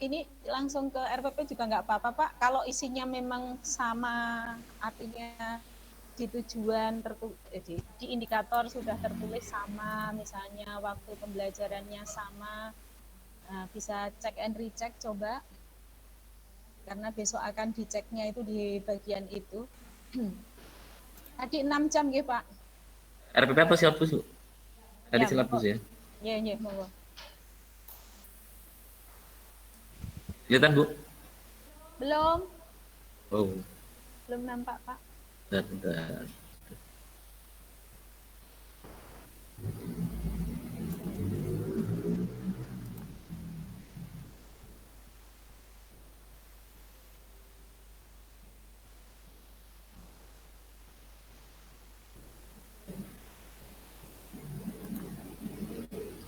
ini langsung ke RPP juga nggak apa-apa Pak. Kalau isinya memang sama, artinya di tujuan di indikator sudah tertulis sama, misalnya waktu pembelajarannya sama, bisa check and recheck coba. Karena besok akan diceknya itu di bagian itu. Tadi 6 jam ya Pak. RPP apa silabus Bu? Tadi Ya, silabus ya? Iya, monggo. Kelihatan Bu? Belum. Oh. Belum nampak Pak. Bentar.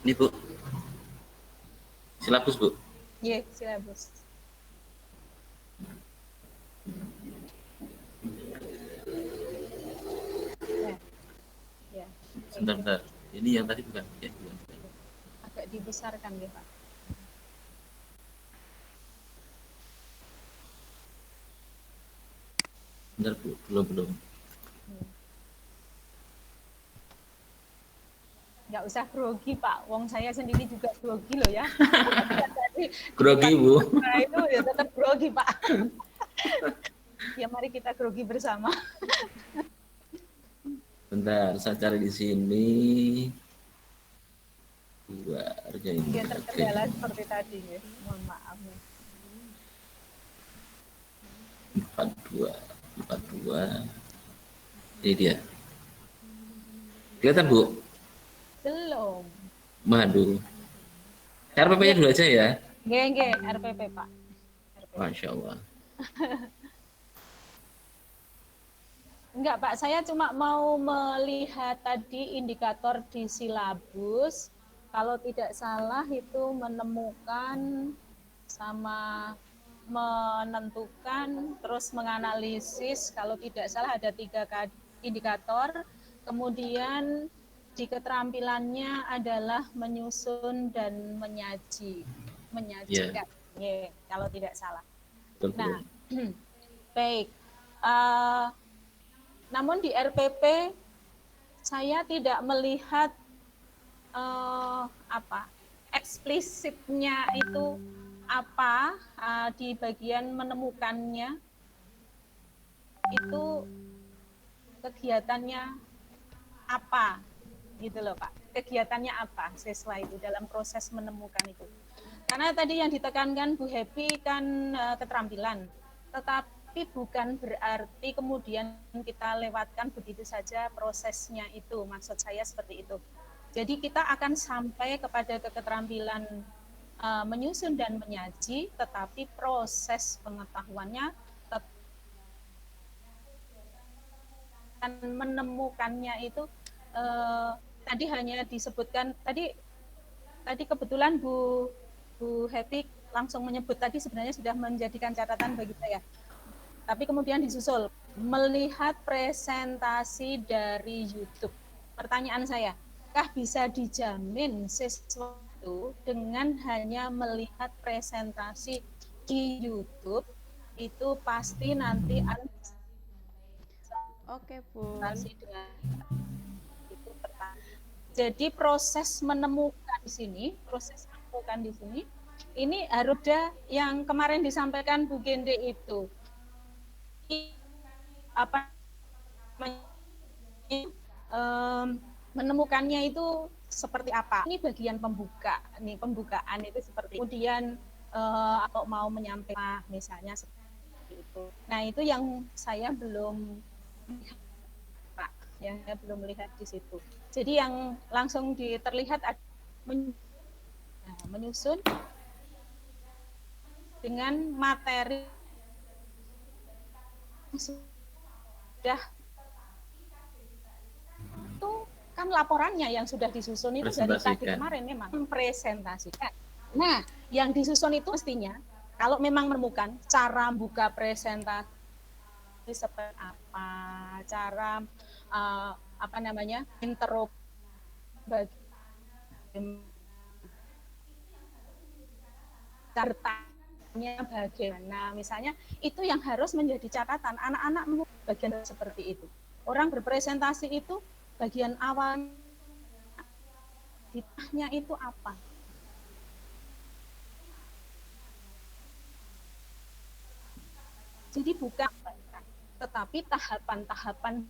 Ini Bu. Silabus Bu. Iya, silabus. Ya. Sebentar. Ini yang tadi bukan. Ya, bukan. Agak dibesarkan ya Pak. Bentar Bu, belum. Nggak usah grogi Pak, wong saya sendiri juga grogi loh ya. Grogi Bu. Nah itu ya tetap grogi Pak. Ya mari kita grogi bersama. Bentar, saya cari di sini. dua harganya. Dia terkendala seperti tadi ya. Mohon maaf. 42. Ini dia. Kelihatan Bu? Belum. Madu. RPP-nya dulu aja ya. Nggih, RPP Pak. RPP. Masya Allah. Enggak Pak, saya cuma mau melihat tadi indikator di silabus. Kalau tidak salah itu menemukan sama menentukan, terus menganalisis. Kalau tidak salah ada 3 indikator. Kemudian di keterampilannya adalah menyusun dan menyajikan. Yeah, kalau tidak salah. Betul. Nah, baik. Namun di RPP saya tidak melihat eksplisitnya itu apa di bagian menemukannya itu kegiatannya apa gitu loh Pak. Kegiatannya apa siswa itu dalam proses menemukan itu. Karena tadi yang ditekankan Bu Happy kan keterampilan. Tetapi bukan berarti kemudian kita lewatkan begitu saja prosesnya itu, maksud saya seperti itu. Jadi kita akan sampai kepada keterampilan menyusun dan menyaji, tetapi proses pengetahuannya menemukannya itu tadi hanya disebutkan tadi kebetulan Bu Happy langsung menyebut tadi sebenarnya sudah menjadikan catatan bagi saya. Tapi kemudian disusul melihat presentasi dari YouTube. Pertanyaan saya, apakah bisa dijamin siswa itu dengan hanya melihat presentasi di YouTube itu pasti nanti Oke, Bun. dengan itu pertanyaan. Jadi proses menemukan di sini ini harus ada yang kemarin disampaikan Bu Gende itu. Apa menemukannya itu seperti apa? Ini bagian pembukaan itu seperti kemudian kalau mau menyampaikan misalnya seperti itu. Nah, itu yang saya belum Pak, yang saya belum melihat di situ. Jadi yang langsung terlihat menyusun dengan materi sudah itu kan laporannya yang sudah disusun itu dari tadi kemarin memang mempresentasikan. Nah, yang disusun itu mestinya kalau memang menemukan cara buka presentasi seperti apa, cara interop sertanya bagaimana, misalnya itu yang harus menjadi catatan anak-anak bagian seperti itu. Orang berpresentasi itu bagian awal ditanya itu apa? Jadi bukan, tetapi tahapan-tahapan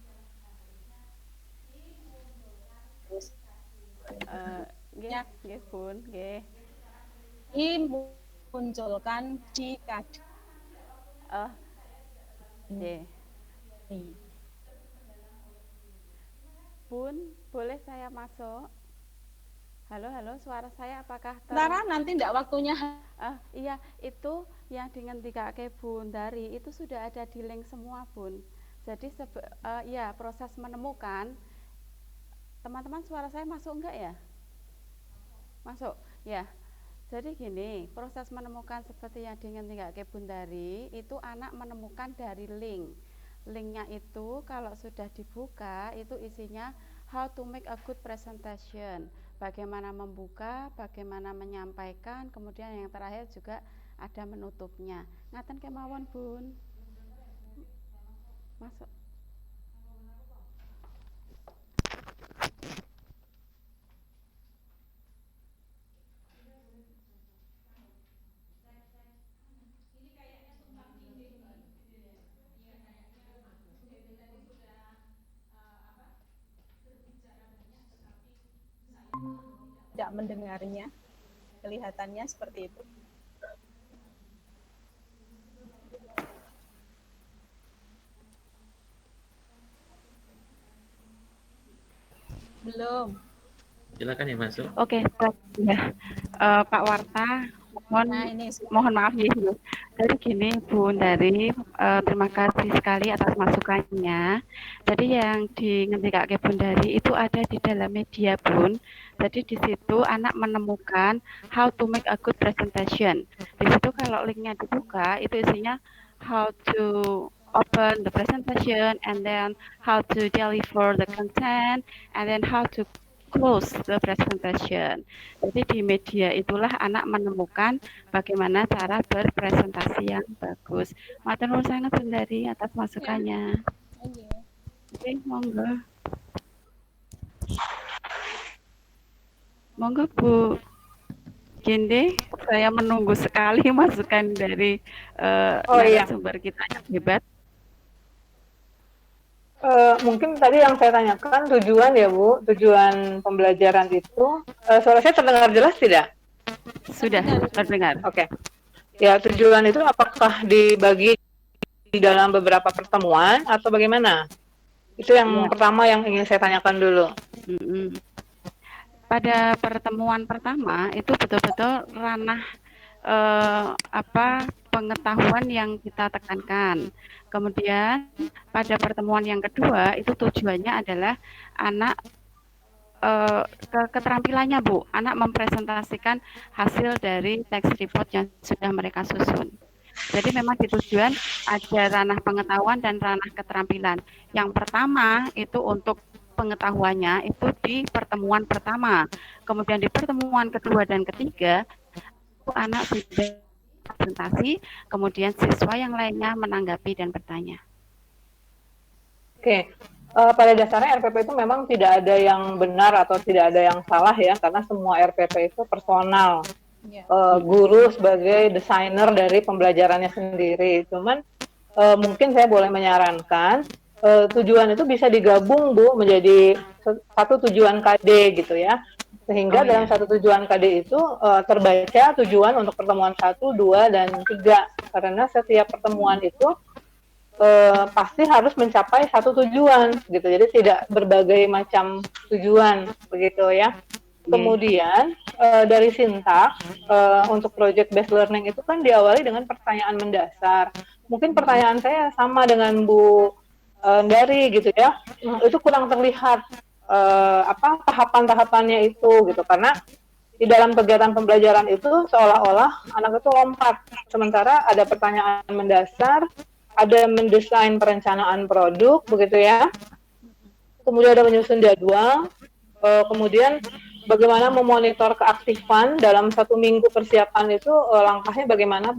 Nggih, Bun, nggih. Dimunculkan di nggih. Bun, boleh saya masuk? Halo, suara saya apakah nanti enggak waktunya? Iya, itu yang dengan 3K Bun dari itu sudah ada di link semua, Bun. Jadi ya proses menemukan. Teman-teman, suara saya masuk enggak ya? Masuk, ya. Jadi gini, proses menemukan seperti yang dengan 3K Bun dari itu anak menemukan dari link. Linknya itu kalau sudah dibuka itu isinya how to make a good presentation, bagaimana membuka, bagaimana menyampaikan, kemudian yang terakhir juga ada menutupnya. Ngaten kemawon, Bun. Masuk. Tidak mendengarnya. Kelihatannya seperti itu. Belum. Silakan ya masuk. Oke, ya. Pak Warta, Nah, ini mohon maaf ya. Jadi gini Bu Dari, terima kasih sekali atas masukannya. Jadi yang ngendikake Bun Dari itu ada di dalam media Bun. Jadi di situ anak menemukan how to make a good presentation. Di situ kalau linknya dibuka itu isinya how to open the presentation and then how to deliver the content and then how to close the presentation. Jadi di media itulah anak menemukan bagaimana cara berpresentasi yang bagus. Matur nuwun sangat Bun Dari atas masukannya. Oke, monggo. Monggo Bu Ginde, saya menunggu sekali masukan dari narasumber kita yang hebat. Mungkin tadi yang saya tanyakan tujuan ya Bu, tujuan pembelajaran itu, suara saya terdengar jelas tidak? Sudah terdengar. Oke. Ya, tujuan itu apakah dibagi di dalam beberapa pertemuan atau bagaimana? Itu yang pertama yang ingin saya tanyakan dulu. Pada pertemuan pertama itu betul-betul ranah pengetahuan yang kita tekankan. Kemudian pada pertemuan yang kedua itu tujuannya adalah anak keterampilannya Bu, anak mempresentasikan hasil dari text report yang sudah mereka susun. Jadi memang di tujuan ada ranah pengetahuan dan ranah keterampilan. Yang pertama itu untuk pengetahuannya itu di pertemuan pertama. Kemudian di pertemuan kedua dan ketiga anak sudah presentasi, kemudian siswa yang lainnya menanggapi dan bertanya. Oke, pada dasarnya RPP itu memang tidak ada yang benar atau tidak ada yang salah ya, karena semua RPP itu personal. Guru sebagai desainer dari pembelajarannya sendiri. Cuman mungkin saya boleh menyarankan tujuan itu bisa digabung Bu menjadi satu tujuan KD gitu ya. Sehingga dalam satu tujuan KD itu terbaca tujuan untuk pertemuan 1, 2, dan 3. Karena setiap pertemuan itu pasti harus mencapai satu tujuan gitu. Jadi tidak berbagai macam tujuan begitu ya. Kemudian dari sintaks untuk project based learning itu kan diawali dengan pertanyaan mendasar. Mungkin pertanyaan saya sama dengan Bu Dari gitu ya. Itu kurang terlihat tahapan-tahapannya itu gitu, karena di dalam kegiatan pembelajaran itu seolah-olah anak itu lompat, sementara ada pertanyaan mendasar, ada mendesain perencanaan produk begitu ya, kemudian ada menyusun jadwal, kemudian bagaimana memonitor keaktifan dalam 1 minggu persiapan itu, langkahnya bagaimana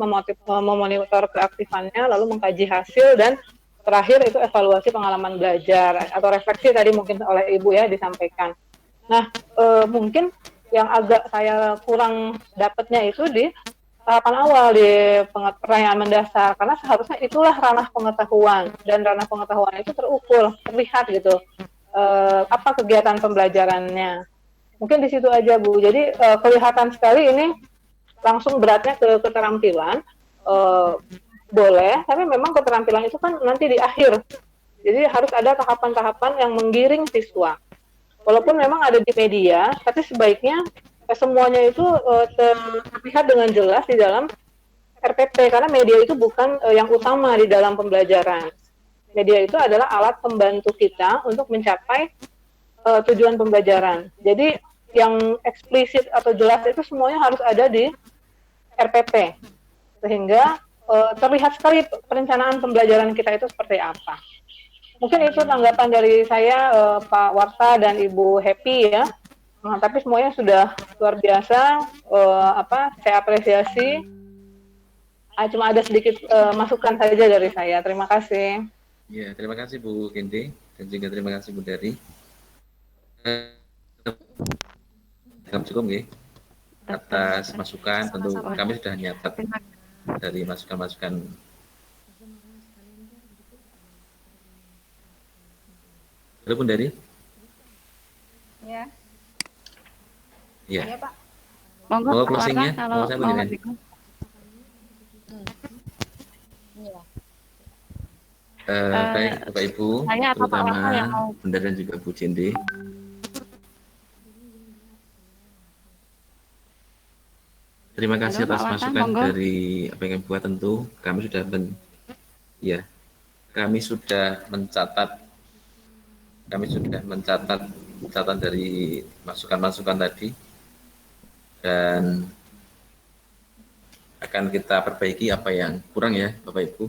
memonitor keaktifannya, lalu mengkaji hasil, dan terakhir itu evaluasi pengalaman belajar atau refleksi tadi mungkin oleh Ibu ya disampaikan. Nah, mungkin yang agak saya kurang dapatnya itu di tahapan awal di pertanyaan mendasar, karena seharusnya itulah ranah pengetahuan, dan ranah pengetahuan itu terukur, terlihat gitu apa kegiatan pembelajarannya. Mungkin di situ aja Bu. Jadi kelihatan sekali ini langsung beratnya ke keterampilan. Boleh, tapi memang keterampilan itu kan nanti di akhir. Jadi harus ada tahapan-tahapan yang menggiring siswa. Walaupun memang ada di media, tapi sebaiknya semuanya itu terlihat dengan jelas di dalam RPP, karena media itu bukan yang utama di dalam pembelajaran. Media itu adalah alat pembantu kita untuk mencapai tujuan pembelajaran. Jadi yang eksplisit atau jelas itu semuanya harus ada di RPP, sehingga terlihat sekali perencanaan pembelajaran kita itu seperti apa. Mungkin itu tanggapan dari saya, Pak Warta dan Ibu Happy ya. Tapi semuanya sudah luar biasa, saya apresiasi. Cuma ada sedikit masukan saja dari saya. Terima kasih. Ya, terima kasih Bu Gende, dan juga terima kasih Bu Dari. Cukup nggih atas masukan, tentu kami sudah nyatat dari masukan-masukan. Halo Bu Dari. Ya. Ya, Ya Pak. Monggo mau Pak Warta closingnya, kalau mau saya mau bagaimana? ngasih. Iya. Baik Bapak Ibu, Saya atau Pak terutama Warta yang mau. Bunda dan juga Bu Cindi. Terima kasih Halo Pak atas Warta, masukan monggo. dari apa yang buat, tentu kami sudah ya, kami sudah mencatat catatan dari masukan-masukan tadi, dan akan kita perbaiki apa yang kurang ya Bapak Ibu.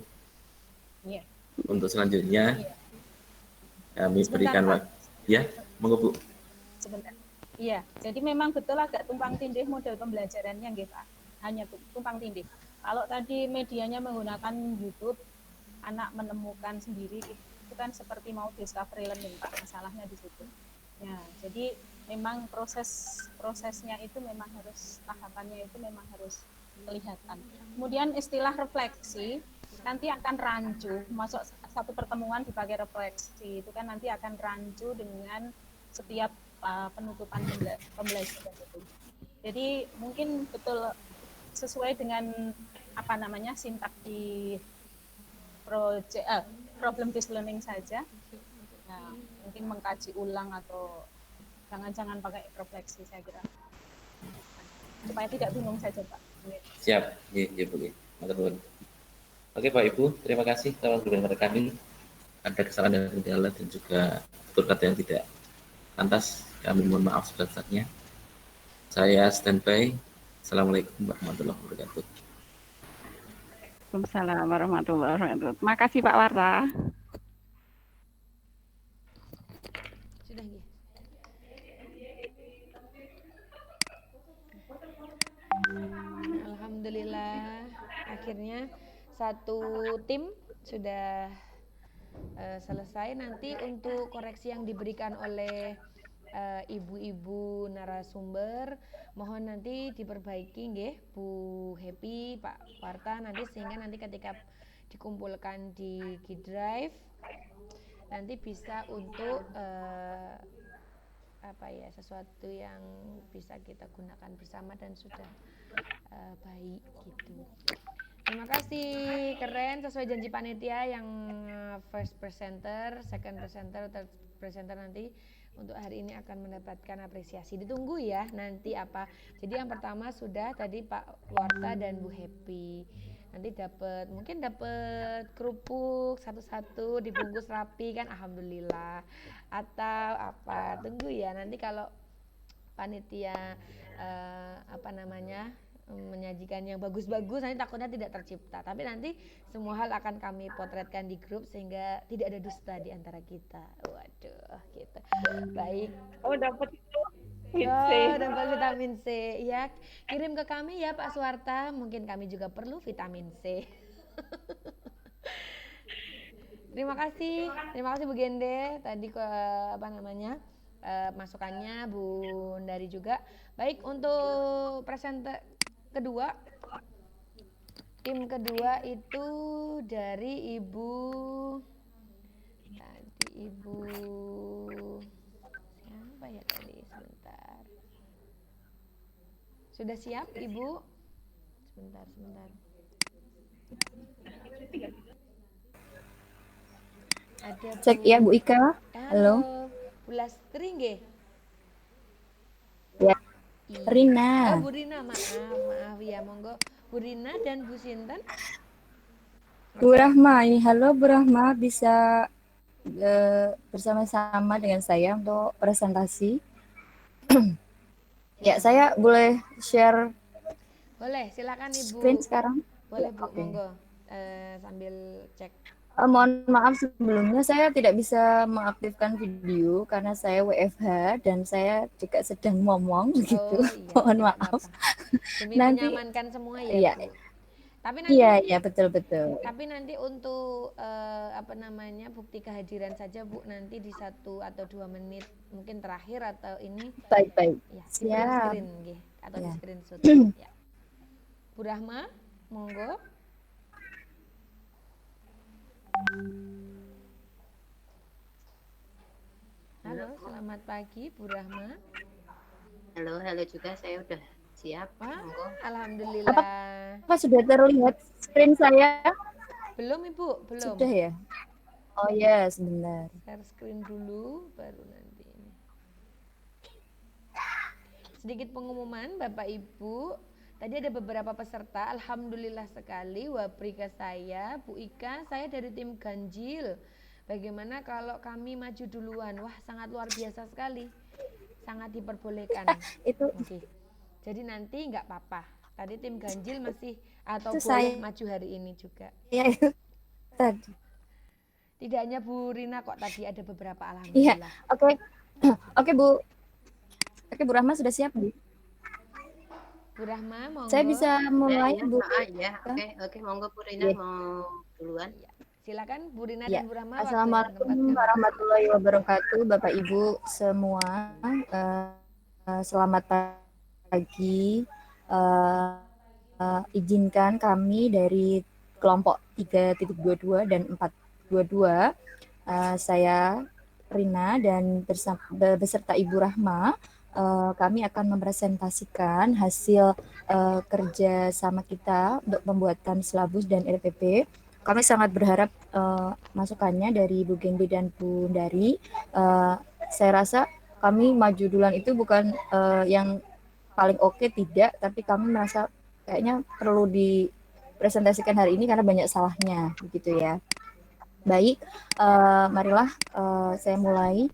Iya. Untuk selanjutnya Iya. kami Sebentar, berikan Pak. waktu. Ya, monggo Bu. Sebentar. Iya, jadi memang betul agak tumpang tindih model pembelajarannya nggih Pak. Hanya tumpang tindih. Kalau tadi medianya menggunakan YouTube, anak menemukan sendiri itu kan seperti mau discovery learning Pak, masalahnya di situ. Ya, jadi memang prosesnya itu memang harus, tahapannya itu memang harus kelihatan. Kemudian istilah refleksi nanti akan rancu, masuk satu pertemuan dipakai refleksi itu kan nanti akan rancu dengan setiap penutupan pembelajaran itu. Jadi mungkin betul sesuai dengan apa namanya sintak di problem based learning saja. Nah, mungkin mengkaji ulang atau jangan pakai refleksi saya kira. Supaya tidak bingung saja Pak. Siap, ya Bu. Oke Pak Ibu, terima kasih telah mendengar kami. Ada kesalahan yang tidak dan juga tutur kata yang tidak pantas, kami mohon maaf sebesar-besarnya. Saya standby. Assalamualaikum warahmatullahi wabarakatuh. Waalaikumsalam warahmatullahi wabarakatuh. Terima kasih Pak Warta. Sudah nggih. Alhamdulillah, akhirnya satu tim sudah selesai. Nanti untuk koreksi yang diberikan oleh ibu-ibu narasumber, mohon nanti diperbaiki nggih Bu Happy, Pak Warta, nanti sehingga nanti ketika dikumpulkan di G Drive nanti bisa untuk apa ya, sesuatu yang bisa kita gunakan bersama dan sudah baik gitu. Terima kasih, keren, sesuai janji panitia yang first presenter, second presenter, third presenter nanti untuk hari ini akan mendapatkan apresiasi. Ditunggu ya nanti apa. Jadi yang pertama sudah tadi Pak Warta dan Bu Happy. Nanti mungkin dapat kerupuk satu-satu dibungkus rapi kan, alhamdulillah. Atau apa, tunggu ya nanti kalau panitia apa namanya menyajikan yang bagus-bagus, nanti takutnya tidak tercipta. Tapi nanti semua hal akan kami potretkan di grup sehingga tidak ada dusta di antara kita. Waduh, gitu. Baik. Oh, dapat itu. Dapat vitamin C. Ya, kirim ke kami ya Pak Suwarta. Mungkin kami juga perlu vitamin C. Terima kasih Bu Gende. Tadi apa namanya masukannya Bu Dari juga. Baik, untuk presenter kedua, tim kedua itu dari Ibu siapa ya tadi, sebentar. Sudah siap Ibu? Sebentar. Ada Cek ya Bu Ika. Halo. Bu Lastri nggih? Ya. Iya. Rina. Oh, Bu Rina, maaf ya, monggo. Bu Rina dan Bu Sinten. Bu Rahma, ini halo Bu Rahma, bisa bersama-sama dengan saya untuk presentasi. Ya, saya boleh share Boleh, silakan Ibu. screen sekarang. Boleh Bu, Oke. monggo. Sambil cek. Mohon maaf sebelumnya saya tidak bisa mengaktifkan video karena saya WFH dan saya juga sedang ngomong gitu. Oh iya, Mohon tidak maaf. apa-apa. Demi Nanti menyamankan semua ya, iya. Bu. Tapi nanti Iya, betul. Tapi nanti untuk apa namanya, bukti kehadiran saja Bu, nanti di 1 atau 2 menit mungkin terakhir atau ini. Baik. Ya, di Siap. screen nggih atau di Ya. screenshot. Ya. Bu Rahma, monggo. Halo, selamat pagi Bu Rahma. Halo, halo juga, saya udah siap. Wah, Monggo. alhamdulillah. Apa sudah terlihat screen saya? Belum Ibu, belum. Sudah ya? Oh ya, sebentar. Share screen dulu, baru nanti ini. Sedikit pengumuman Bapak Ibu. Tadi ada beberapa peserta, alhamdulillah sekali wabri ke saya, Bu Ika, saya dari tim Ganjil. Bagaimana kalau kami maju duluan? Wah, sangat luar biasa sekali. Sangat diperbolehkan. Itu Oke. Jadi nanti nggak apa-apa. Tadi tim Ganjil masih atau Itu boleh saya. maju hari ini juga. ya itu tadi. Tidak hanya Bu Rina kok, tadi ada beberapa, Iya, alhamdulillah. oke. Oke, Bu. Oke, Bu Rahma sudah siap, Bu? Bu Rahma, monggo. Saya bisa mulai, Ya, Bu. ya, oke, monggo Bu Rina Iya. mau duluan. Silakan Bu Rina Ya. dan Bu Rahma. Assalamualaikum warahmatullahi wabarakatuh, Bapak Ibu semua. Selamat pagi. Izinkan kami dari kelompok 3.22 dan 4.22, saya Rina dan beserta Ibu Rahma, kami akan mempresentasikan hasil kerja sama kita untuk pembuatan silabus dan RPP. Kami sangat berharap masukannya dari Bu Gendi dan Bu Dari. Saya rasa kami maju duluan itu bukan yang paling oke, tidak, tapi kami merasa kayaknya perlu dipresentasikan hari ini karena banyak salahnya, begitu ya. Baik, marilah saya mulai.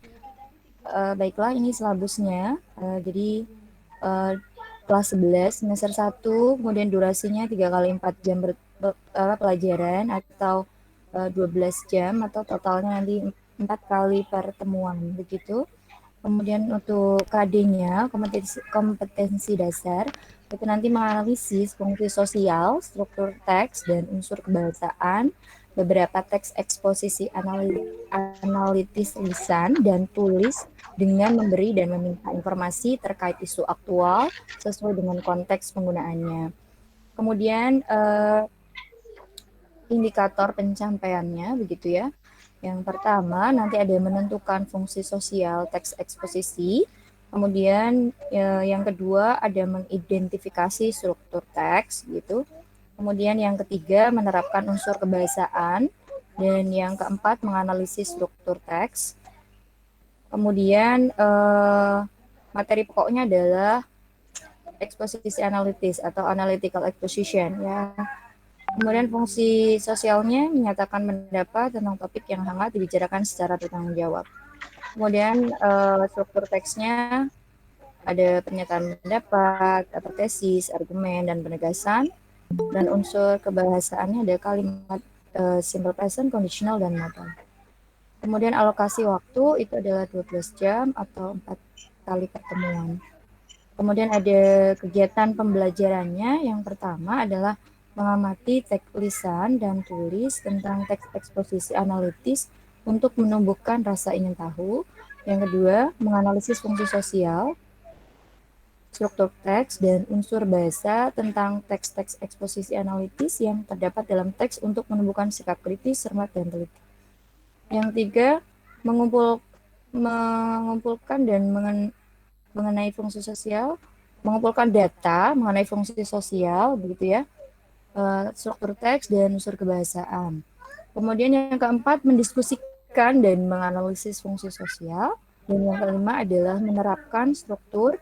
Baiklah, ini silabusnya. Jadi kelas 11 semester 1, kemudian durasinya 3 kali 4 jam pelajaran atau 12 jam, atau totalnya nanti 4 kali pertemuan, begitu. Kemudian untuk KD-nya, kompetensi dasar, itu nanti menganalisis fungsi sosial, struktur teks, dan unsur kebahasaan, beberapa teks eksposisi analitis lisan dan tulis dengan memberi dan meminta informasi terkait isu aktual sesuai dengan konteks penggunaannya. Kemudian indikator pencapaiannya, begitu ya. Yang pertama, nanti ada menentukan fungsi sosial teks eksposisi. Kemudian yang kedua ada mengidentifikasi struktur teks gitu. Kemudian yang ketiga menerapkan unsur kebahasaan, dan yang keempat menganalisis struktur teks. Kemudian materi pokoknya adalah eksposisi analitis atau analytical exposition ya. Kemudian fungsi sosialnya menyatakan pendapat tentang topik yang hangat dibicarakan secara bertanggung jawab. Kemudian struktur teksnya ada pernyataan pendapat, atau tesis, argumen, dan penegasan. Dan unsur kebahasaannya ada kalimat simple present, conditional, dan modal. Kemudian alokasi waktu itu adalah 12 jam atau 4 kali pertemuan. Kemudian ada kegiatan pembelajarannya. Yang pertama adalah mengamati teks lisan dan tulis tentang teks eksposisi analitis untuk menumbuhkan rasa ingin tahu. Yang kedua, menganalisis fungsi sosial, struktur teks, dan unsur bahasa tentang teks-teks eksposisi analitis yang terdapat dalam teks untuk menumbuhkan sikap kritis, cermat, dan teliti. Yang tiga, mengumpulkan dan mengenai fungsi sosial, mengumpulkan data mengenai fungsi sosial, begitu ya, struktur teks, dan unsur kebahasaan. Kemudian yang keempat, mendiskusikan dan menganalisis fungsi sosial. Dan yang kelima adalah menerapkan struktur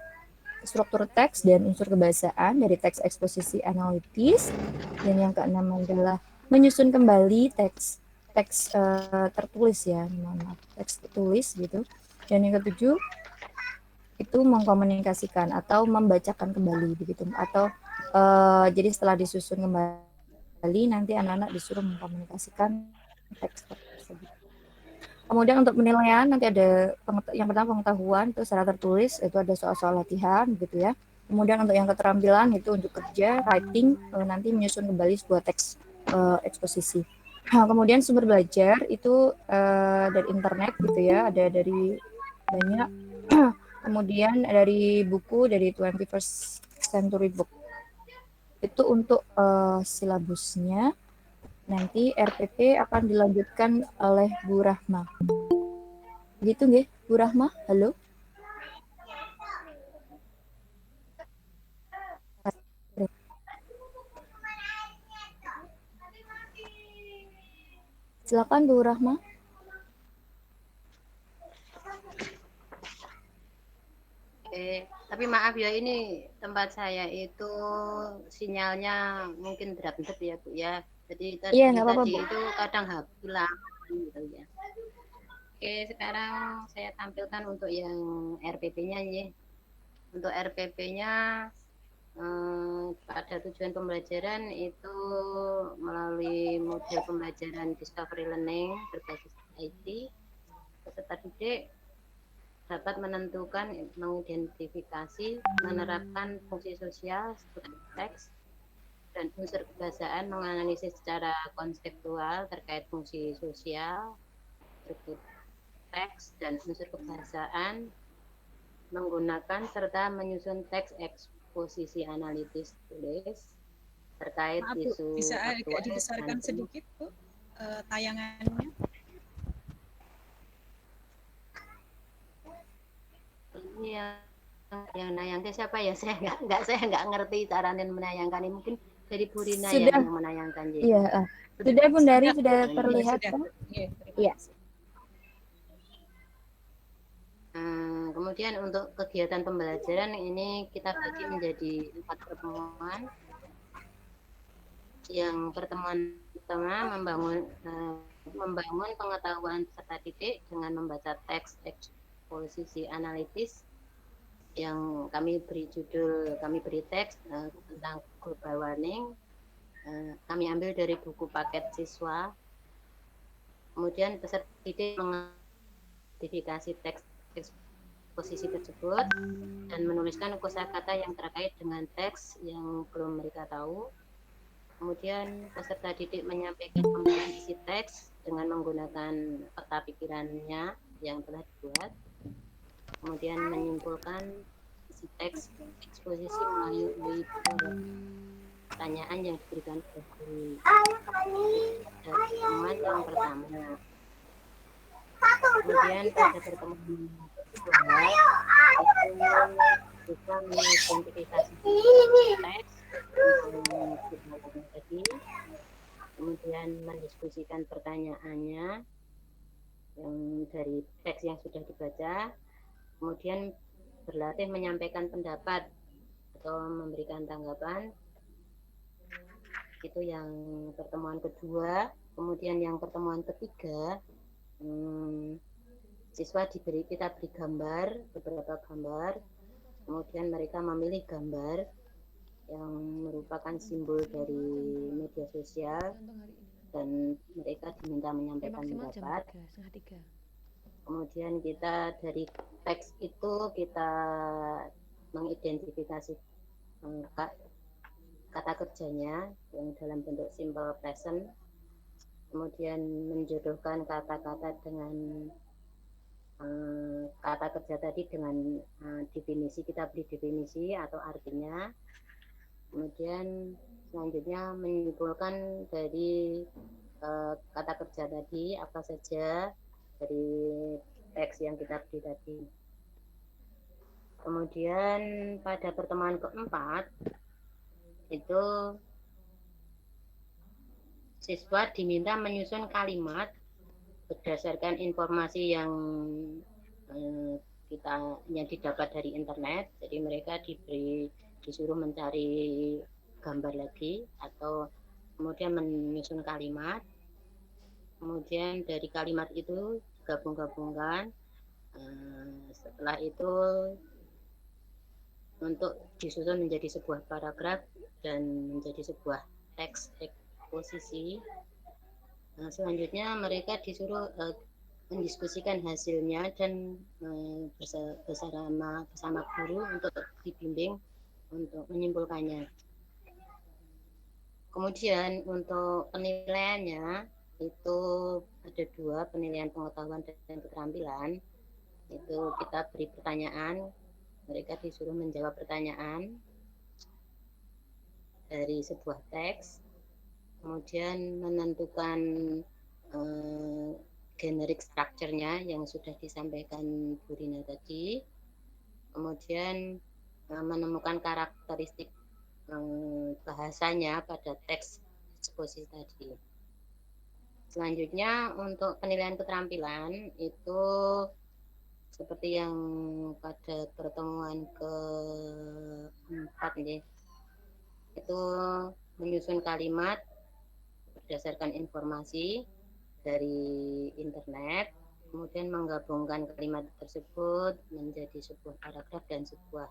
teks dan unsur kebahasaan dari teks eksposisi analitis. Dan yang keenam adalah menyusun kembali teks tertulis ya, teks tertulis gitu. Dan yang ketujuh itu mengkomunikasikan atau membacakan kembali begitu, atau jadi setelah disusun kembali nanti anak-anak disuruh mengkomunikasikan teks tersebut. Kemudian untuk penilaian nanti ada yang pertama pengetahuan itu secara tertulis, itu ada soal-soal latihan gitu ya. Kemudian untuk yang keterampilan itu untuk kerja, writing, nanti menyusun kembali sebuah teks eksposisi. Nah, kemudian sumber belajar itu dari internet gitu ya, ada dari banyak. Kemudian dari buku dari 21st Century Book. Itu untuk silabusnya. Nanti RPP akan dilanjutkan oleh Bu Rahma. Gitu nggih, Bu Rahma? Halo? Silakan Bu Rahma. Tapi maaf ya, ini tempat saya itu sinyalnya mungkin drop-drop ya Bu ya. Jadi Iya, nggak apa-apa, tadi Bu. itu kadang hilang gitu ya. Oke, sekarang saya tampilkan untuk yang RPP-nya ya. Untuk RPP-nya pada tujuan pembelajaran itu melalui model pembelajaran discovery learning berbasis IT, peserta didik dapat menentukan, mengidentifikasi, menerapkan fungsi sosial seperti teks dan unsur kebahasaan, menganalisis secara konseptual terkait fungsi sosial, struktur teks dan unsur kebahasaan, menggunakan serta menyusun teks eksposisi analitis tulis terkait Maaf Bu, isu bisa aktual agak dibesarkan dan sedikit Bu tayangannya. ini yang nayangkan siapa ya? Saya nggak ngerti cara menayangkan ini. Mungkin dari Bu Rina Sudah. yang menayangkan. Iya, sudah Bundari, sudah terlihat Sudah. kan? Iya, Iya. Kemudian untuk kegiatan pembelajaran ini kita bagi menjadi 4 pertemuan. Yang pertemuan pertama membangun pengetahuan peserta didik dengan membaca teks eksposisi analitis yang kami beri teks tentang global warming. Kami ambil dari buku paket siswa. Kemudian peserta didik mengidentifikasi teks eksposisi tersebut dan menuliskan kosakata yang terkait dengan teks yang belum mereka tahu. Kemudian peserta didik menyampaikan kembali isi teks dengan menggunakan peta pikirannya yang telah dibuat. Kemudian menyimpulkan isi teks eksposisi melalui pertanyaan yang diberikan oleh guru. Pertemuan yang pertama. Kemudian pada pertemuan kedua itu kita mengidentifikasi teks tadi, kemudian mendiskusikan pertanyaannya yang dari teks yang sudah dibaca, kemudian berlatih menyampaikan pendapat atau memberikan tanggapan. Itu yang pertemuan kedua. Kemudian yang pertemuan ketiga, siswa kita beri gambar, beberapa gambar, kemudian mereka memilih gambar yang merupakan simbol dari media sosial dan mereka diminta menyampaikan pendapat. Kemudian kita dari teks itu kita mengidentifikasi kata kerjanya yang dalam bentuk simple present, kemudian menjodohkan kata-kata dengan kata kerja tadi dengan definisi, kita beri definisi atau artinya. Kemudian selanjutnya menyimpulkan dari kata kerja tadi apa saja dari teks yang kita beri tadi. Kemudian pada pertemuan keempat itu siswa diminta menyusun kalimat berdasarkan informasi yang yang didapat dari internet. Jadi mereka disuruh mencari gambar lagi atau kemudian menyusun kalimat. Kemudian dari kalimat itu gabung-gabungkan. Setelah itu untuk disusun menjadi sebuah paragraf dan menjadi sebuah teks eksposisi. Selanjutnya mereka disuruh mendiskusikan hasilnya dan bersama guru untuk dibimbing untuk menyimpulkannya. Kemudian untuk penilaiannya itu ada 2, penilaian pengetahuan dan keterampilan. Itu kita beri pertanyaan, mereka disuruh menjawab pertanyaan dari sebuah teks. Kemudian menentukan generic structure-nya yang sudah disampaikan Bu Rina tadi. Kemudian menemukan karakteristik bahasanya pada teks eksposisi tadi. Selanjutnya untuk penilaian keterampilan itu seperti yang pada pertemuan keempat ini, itu menyusun kalimat berdasarkan informasi dari internet, kemudian menggabungkan kalimat tersebut menjadi sebuah paragraf dan sebuah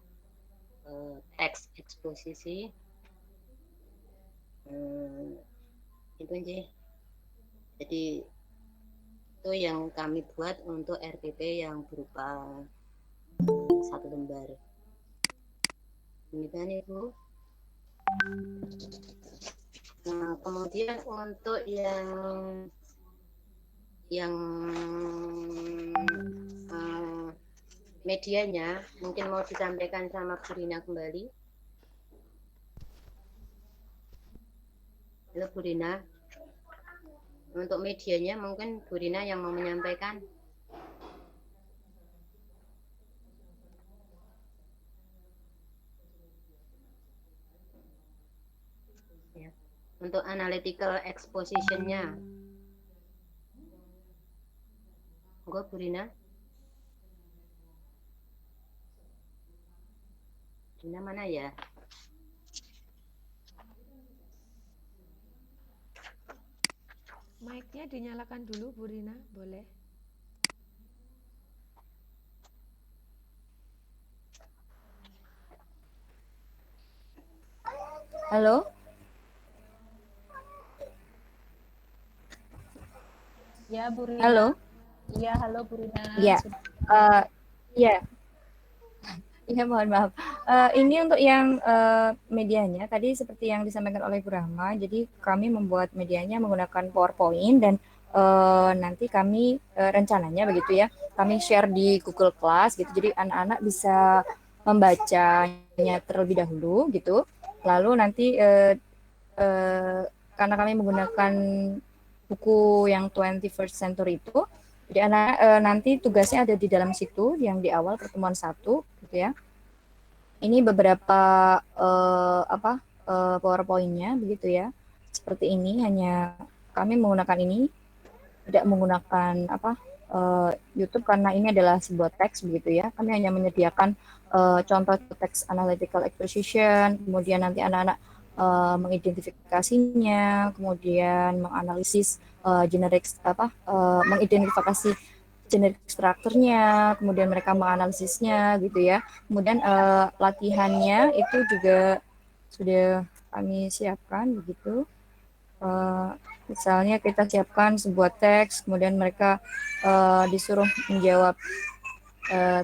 teks eksposisi. Itu aja. Jadi itu yang kami buat untuk RPP yang berupa 1 lembar. Demikian Ibu. Nah, kemudian untuk yang medianya mungkin mau disampaikan sama Bu Rina kembali. Halo Bu Rina. Untuk medianya mungkin Bu Rina yang mau menyampaikan. Ya. Untuk analytical exposition-nya. Enggak Bu Rina? Rina mana ya? Mic-nya dinyalakan dulu Bu Rina, boleh? Halo? Ya Bu Rina. Halo? Iya, halo Bu Rina. Iya. Iya. Iya, mohon maaf. Ini untuk yang medianya tadi seperti yang disampaikan oleh Bu Rahma. Jadi kami membuat medianya menggunakan PowerPoint dan nanti kami rencananya begitu ya, kami share di Google Class gitu. Jadi anak-anak bisa membacanya terlebih dahulu gitu. Lalu nanti karena kami menggunakan buku yang 21st Century itu, jadi anak nanti tugasnya ada di dalam situ yang di awal pertemuan 1 gitu ya. Ini beberapa PowerPoint-nya begitu ya. Seperti ini, hanya kami menggunakan ini, tidak menggunakan YouTube karena ini adalah sebuah teks begitu ya. Kami hanya menyediakan contoh teks analytical exposition, kemudian nanti anak-anak mengidentifikasinya, kemudian menganalisis mengidentifikasi generik strukturnya, kemudian mereka menganalisisnya gitu ya. Kemudian latihannya itu juga sudah kami siapkan begitu. Misalnya kita siapkan sebuah teks, kemudian mereka disuruh menjawab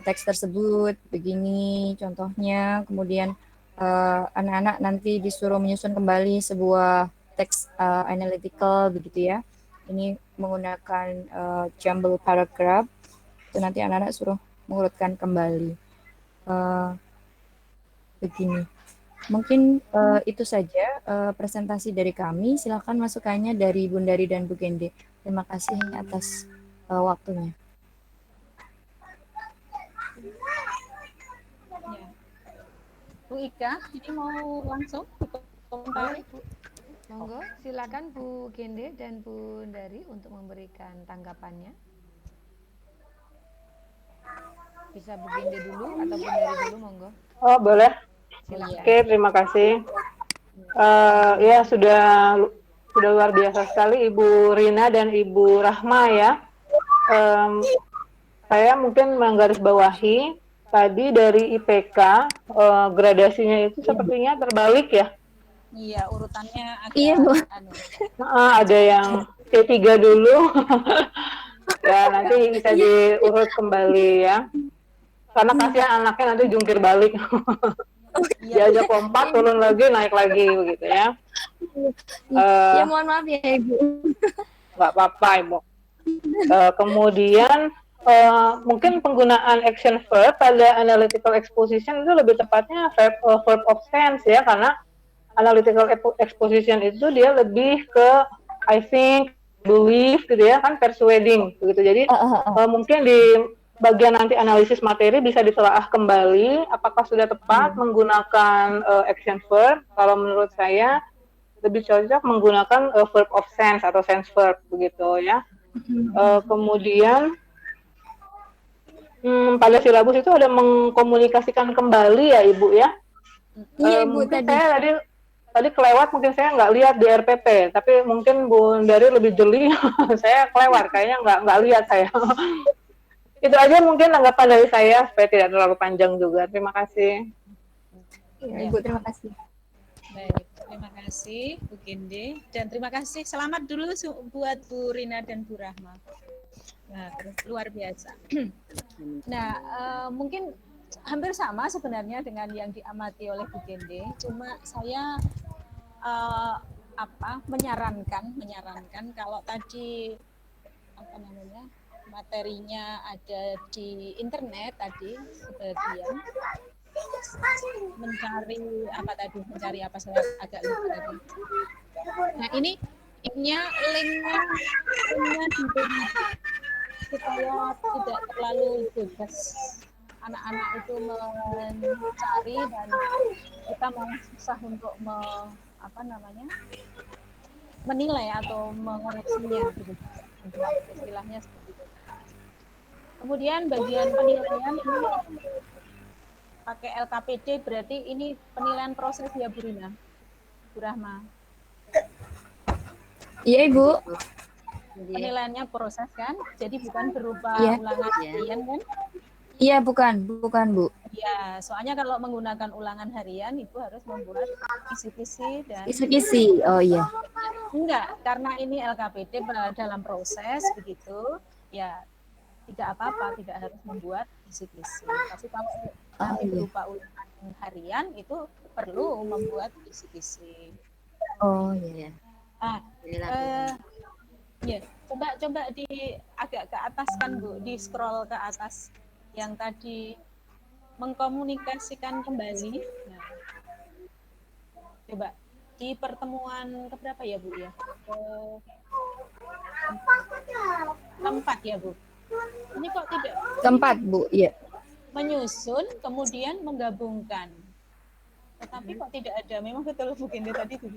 teks tersebut, begini contohnya, kemudian anak-anak nanti disuruh menyusun kembali sebuah teks analytical begitu ya. Ini menggunakan jumble paragraph, itu nanti anak-anak suruh mengurutkan kembali. Begini. Mungkin itu saja presentasi dari kami. Silakan masukannya dari Bundari dan Bu Gende. Terima kasih atas waktunya. Ya. Bu Ika, ini mau langsung komentari? Monggo, silakan Bu Gende dan Bu Dari untuk memberikan tanggapannya. Bisa Bu Gende dulu atau Bu Dari dulu, monggo. Oh, boleh. Silakan. Oke, terima kasih. Ya, sudah luar biasa sekali Ibu Rina dan Ibu Rahma ya. Saya mungkin menggarisbawahi tadi dari IPK gradasinya itu sepertinya terbalik ya. Iya, urutannya agak Iya, Bu. Ada yang C3 dulu. Ya, nanti bisa diurut kembali ya. Karena kasihan anaknya nanti jungkir balik. Diajak lompat, turun lagi, naik lagi begitu ya. Ya mohon maaf ya Ibu. Nggak apa-apa Ibu. Kemudian mungkin penggunaan action verb pada analytical exposition itu lebih tepatnya verb of sense ya, karena analytical exposition itu dia lebih ke I think, believe gitu ya, kan persuading begitu. Jadi mungkin di bagian nanti analisis materi bisa ditelaah kembali apakah sudah tepat menggunakan action verb. Kalau menurut saya lebih cocok menggunakan verb of sense atau sense verb begitu ya. Kemudian pada silabus itu ada mengkomunikasikan kembali ya Ibu ya. Iya Ibu Mungkin tadi. saya tadi kelewat, mungkin saya nggak lihat di RPP, tapi mungkin Bu Dari lebih jeli. Saya kelewat, kayaknya nggak lihat saya. Itu aja mungkin tanggapan dari saya supaya tidak terlalu panjang juga. Terima kasih. Ya, Ibu, terima kasih. Baik, terima kasih Bu Gende, dan terima kasih selamat dulu buat Bu Rina dan Bu Rahma. Nah, luar biasa. Nah, mungkin hampir sama sebenarnya dengan yang diamati oleh Bu Gende, cuma saya menyarankan kalau tadi materinya ada di internet tadi sebagian mencari apa saya agak lupa tadi. Nah ini linknya di supaya tidak terlalu bebas anak-anak itu mencari dan kita malah susah untuk menilai atau mengoreksinya gitu. Istilahnya seperti itu. Kemudian bagian penilaian ini pakai LKPD, berarti ini penilaian proses ya Bu Rina, Bu Rahma. Iya Ibu. Penilaiannya proses kan, jadi bukan berupa ulangan harian kan? Iya bukan Bu. Iya, soalnya kalau menggunakan ulangan harian Ibu harus membuat kisi-kisi dan kisi-kisi. Oh iya. Enggak, karena ini LKPD dalam proses begitu, ya tidak apa-apa, tidak harus membuat kisi-kisi. Tapi kalau nanti berupa ulangan harian itu perlu membuat kisi-kisi. Oh iya. Ya, coba agak ke atas kan Bu, di scroll ke atas yang tadi mengkomunikasikan kembali. Nah, coba di pertemuan keberapa ya Bu ya? Keempat ya Bu. Ini kok tidak? Keempat Bu, iya. Menyusun kemudian menggabungkan. Tetapi kok tidak ada? Memang betul Bu Gende tadi Bu.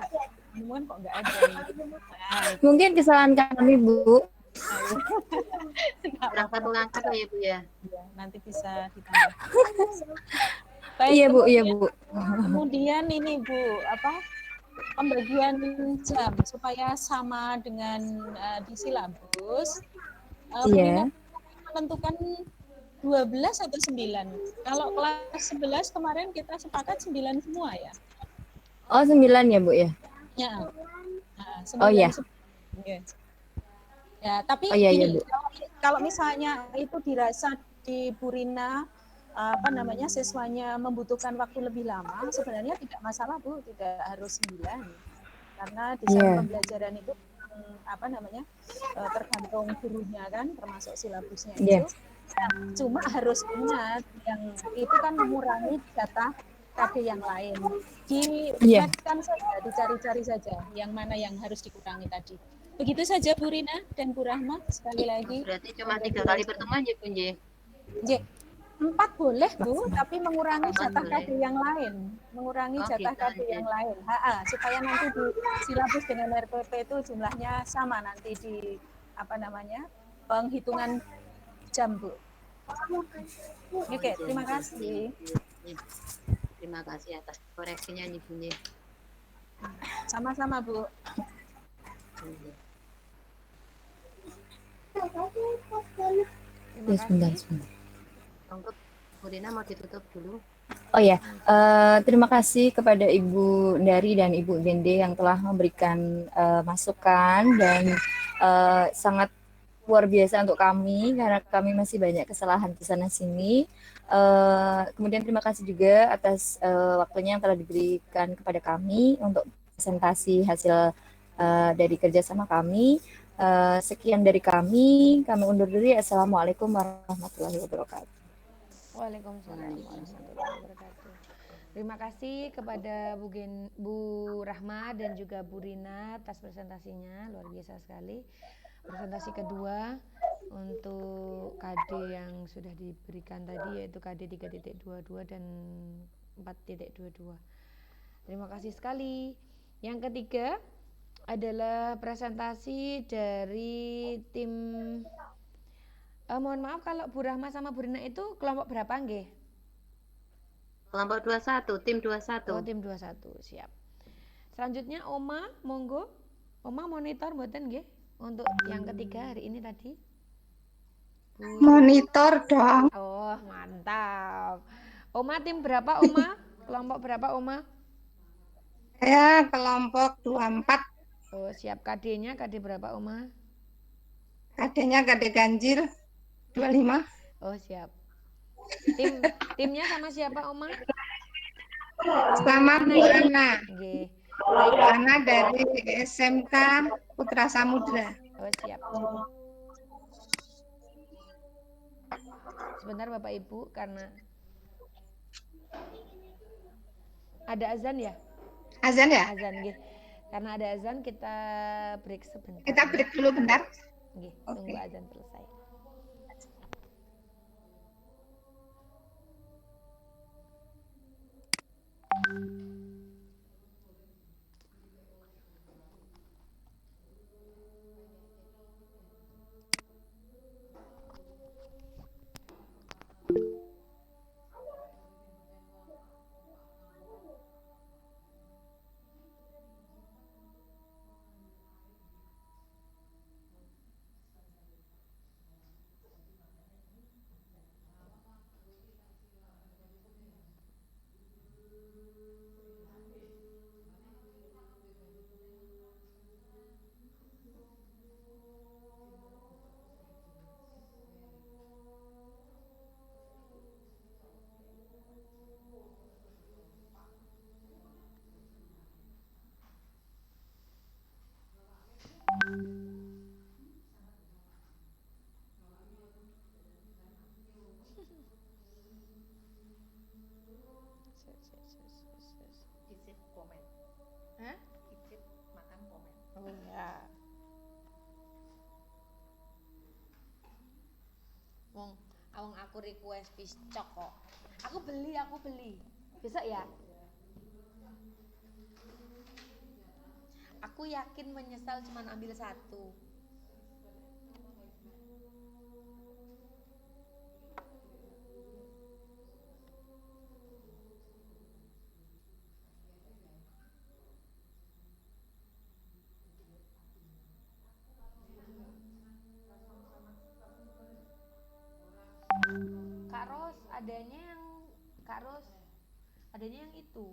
Memang kok nggak ada. Nah, mungkin kesalahan kami Bu. Berangkat mengangkat ya Bu ya. Nanti bisa ditambah. Baik, Iya Bu. Kemudian ini Bu, pembagian jam supaya sama dengan di silabus. Menentukan 12 atau 9. Kalau kelas 11 kemarin kita sepakat 9 semua ya. Oh 9 ya Bu ya. Ya. Nah, 9. Oh iya. Ya, tapi Bu. Kalau misalnya itu dirasa di Purina siswanya membutuhkan waktu lebih lama, sebenarnya tidak masalah Bu, tidak harus 9. Karena desain pembelajaran itu tergantung gurunya kan, termasuk silabusnya itu. Cuma harus ingat yang itu kan mengurangi jatah KD yang lain. Diingatkan saja, dicari-cari saja yang mana yang harus dikurangi tadi. Begitu saja Bu Rina dan Bu Rahma, sekali lagi. Berarti cuma 3 kali pertemuan ya Bu Nje? 4 boleh Bu, tapi mengurangi jatah KD yang lain. Mengurangi jatah KD yang lain. Supaya nanti di silabus dengan RPP itu jumlahnya sama nanti di penghitungan jam Bu. Oke, terima kasih. Terima kasih atas koreksinya nih Bu Nje. Sama-sama Bu. Sebentar. Untuk Bu Rina mau ditutup dulu. Oh ya, terima kasih kepada Ibu Dari dan Ibu Gende yang telah memberikan masukan dan sangat luar biasa untuk kami karena kami masih banyak kesalahan di sana sini. Kemudian terima kasih juga atas waktunya yang telah diberikan kepada kami untuk presentasi hasil dari kerjasama kami. Sekian dari kami undur diri. Assalamualaikum warahmatullahi wabarakatuh. Waalaikumsalam warahmatullahi wabarakatuh. Terima kasih kepada Bu Rahma dan juga Bu Rina atas presentasinya, luar biasa sekali. Presentasi kedua untuk KD yang sudah diberikan tadi yaitu KD 3.22 dan 4.22. Terima kasih sekali. Yang ketiga adalah presentasi dari tim mohon maaf kalau Bu Rahma sama Bu Rina itu kelompok berapa nggih? Kelompok 21, tim 21. Oh, tim 21, siap. Selanjutnya Oma, monggo. Oma monitor mboten nggih untuk yang ketiga hari ini tadi? Monitor dong. Oh, mantap. Oma tim berapa, Oma? Kelompok berapa, Oma? Saya kelompok 24. Oh, siap. KD-nya KD berapa, Oma? KD-nya KD ganjil 25. Oh, siap. Timnya sama siapa, Oma? Sama Bu Ana. Nggih. Bu Ana dari SMK Putra Samudra. Oh, siap. Sebentar Bapak Ibu karena ada azan ya? Azan ya? Azan nggih. Karena ada azan kita break sebentar. Kita break dulu bentar. Nggih, tunggu azan selesai. Oh ya. Wong aku request piscok kok. Aku beli. Besok ya. Aku yakin menyesal cuma ambil satu. Kak Ros, adanya yang itu.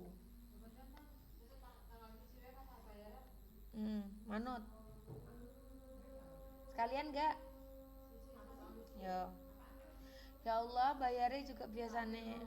Manut. Sekalian enggak? Ya. Ya Allah, bayarnya juga biasanya.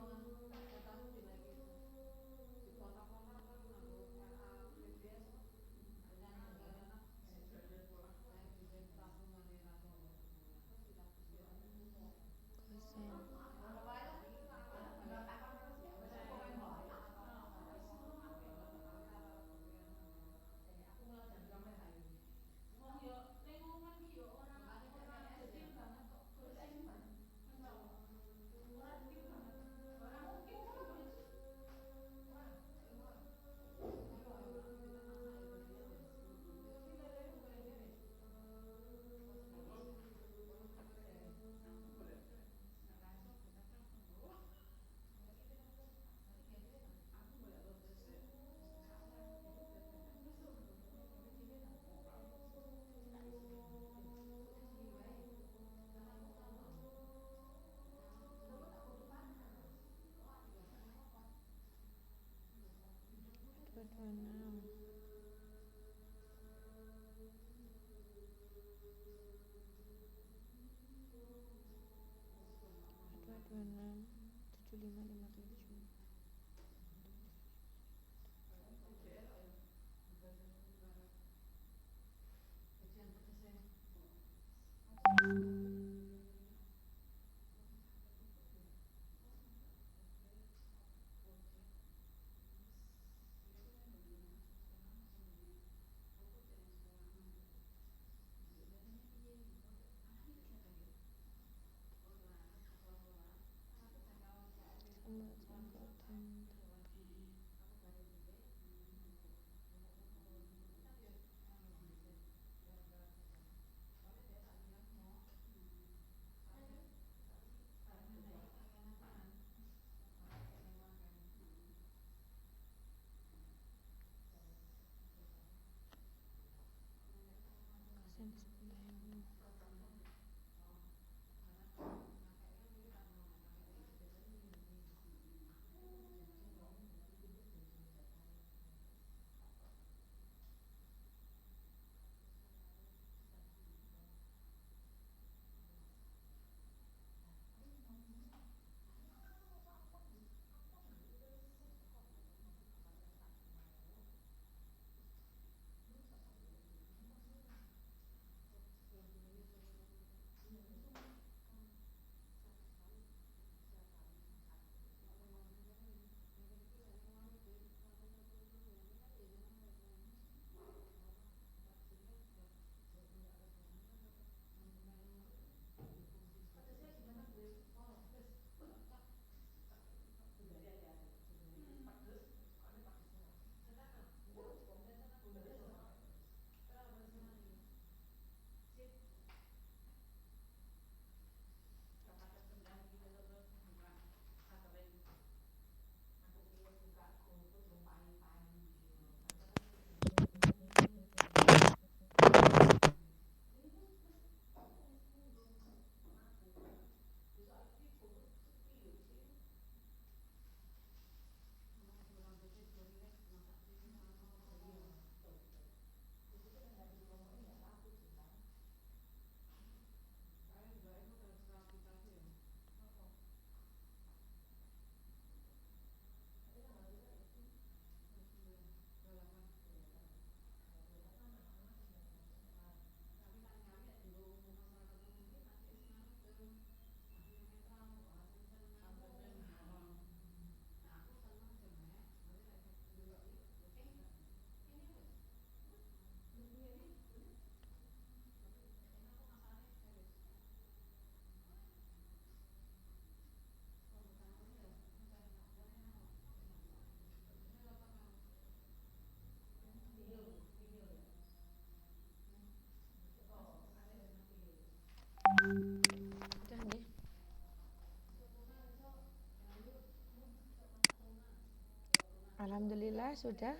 ya, sudah.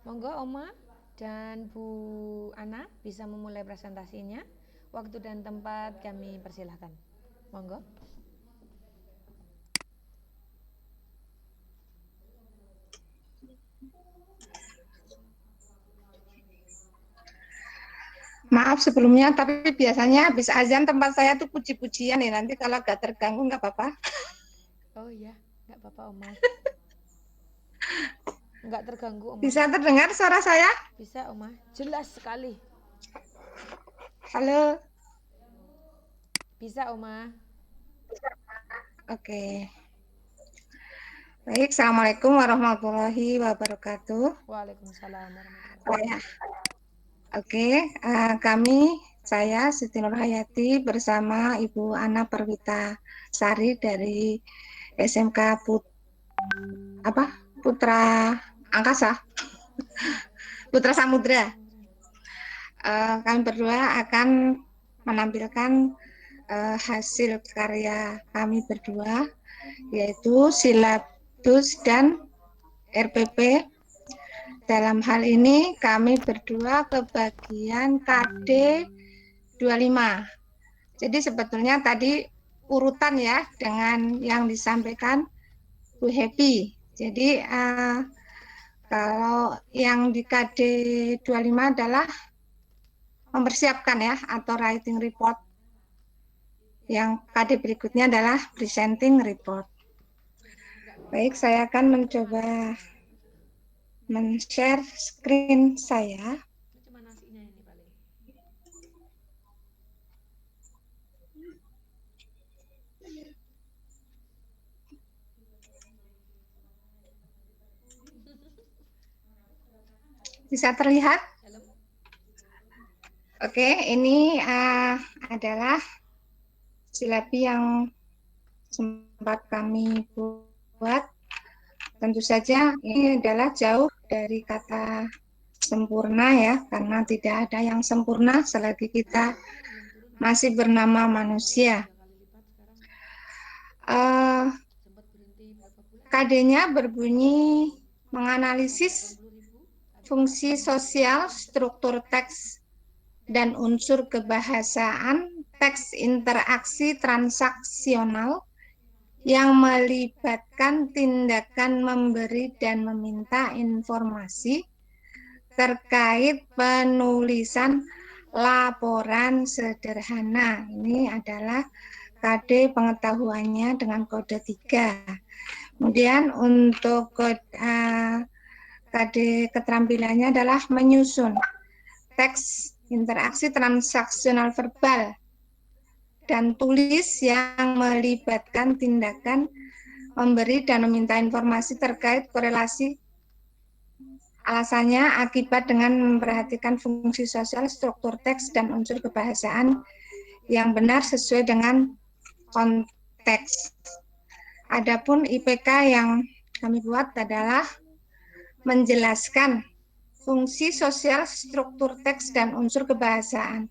Monggo Oma dan Bu Ana bisa memulai presentasinya. Waktu dan tempat kami persilahkan. Monggo. Maaf sebelumnya, tapi biasanya habis azan tempat saya tuh puji-pujian nih. Nanti kalau agak terganggu nggak apa-apa. Oh iya, nggak apa-apa Oma. Nggak terganggu Oma. Bisa terdengar suara saya? Bisa Oma, jelas sekali. Halo. Bisa Oma. Oke. Baik, Assalamualaikum warahmatullahi wabarakatuh. Waalaikumsalam warahmatullahi wabarakatuh. Oke, saya Siti Nurhayati bersama Ibu Ana Perwita Sari dari SMK Putra Angkasa, Putra Samudra. Kami berdua akan menampilkan hasil karya kami berdua, yaitu silabus dan RPP. Dalam hal ini kami berdua ke bagian KD 25. Jadi sebetulnya tadi urutan ya dengan yang disampaikan Bu Happy. Jadi kalau yang di KD 25 adalah mempersiapkan ya atau writing report. Yang KD berikutnya adalah presenting report. Baik, saya akan mencoba men-share screen saya. Cuma nasinya ini paling. Bisa terlihat? Oke, ini adalah silabi yang sempat kami buat. Tentu saja ini adalah jauh dari kata sempurna ya, karena tidak ada yang sempurna selagi kita masih bernama manusia. KD-nya berbunyi menganalisis fungsi sosial, struktur teks, dan unsur kebahasaan teks interaksi transaksional yang melibatkan tindakan memberi dan meminta informasi terkait penulisan laporan sederhana. Ini adalah KD pengetahuannya dengan kode 3. Kemudian untuk KD keterampilannya adalah menyusun teks interaksi transaksional verbal dan tulis yang melibatkan tindakan memberi dan meminta informasi terkait korelasi alasannya akibat dengan memperhatikan fungsi sosial, struktur teks, dan unsur kebahasaan yang benar sesuai dengan konteks. Adapun IPK yang kami buat adalah menjelaskan fungsi sosial, struktur teks, dan unsur kebahasaan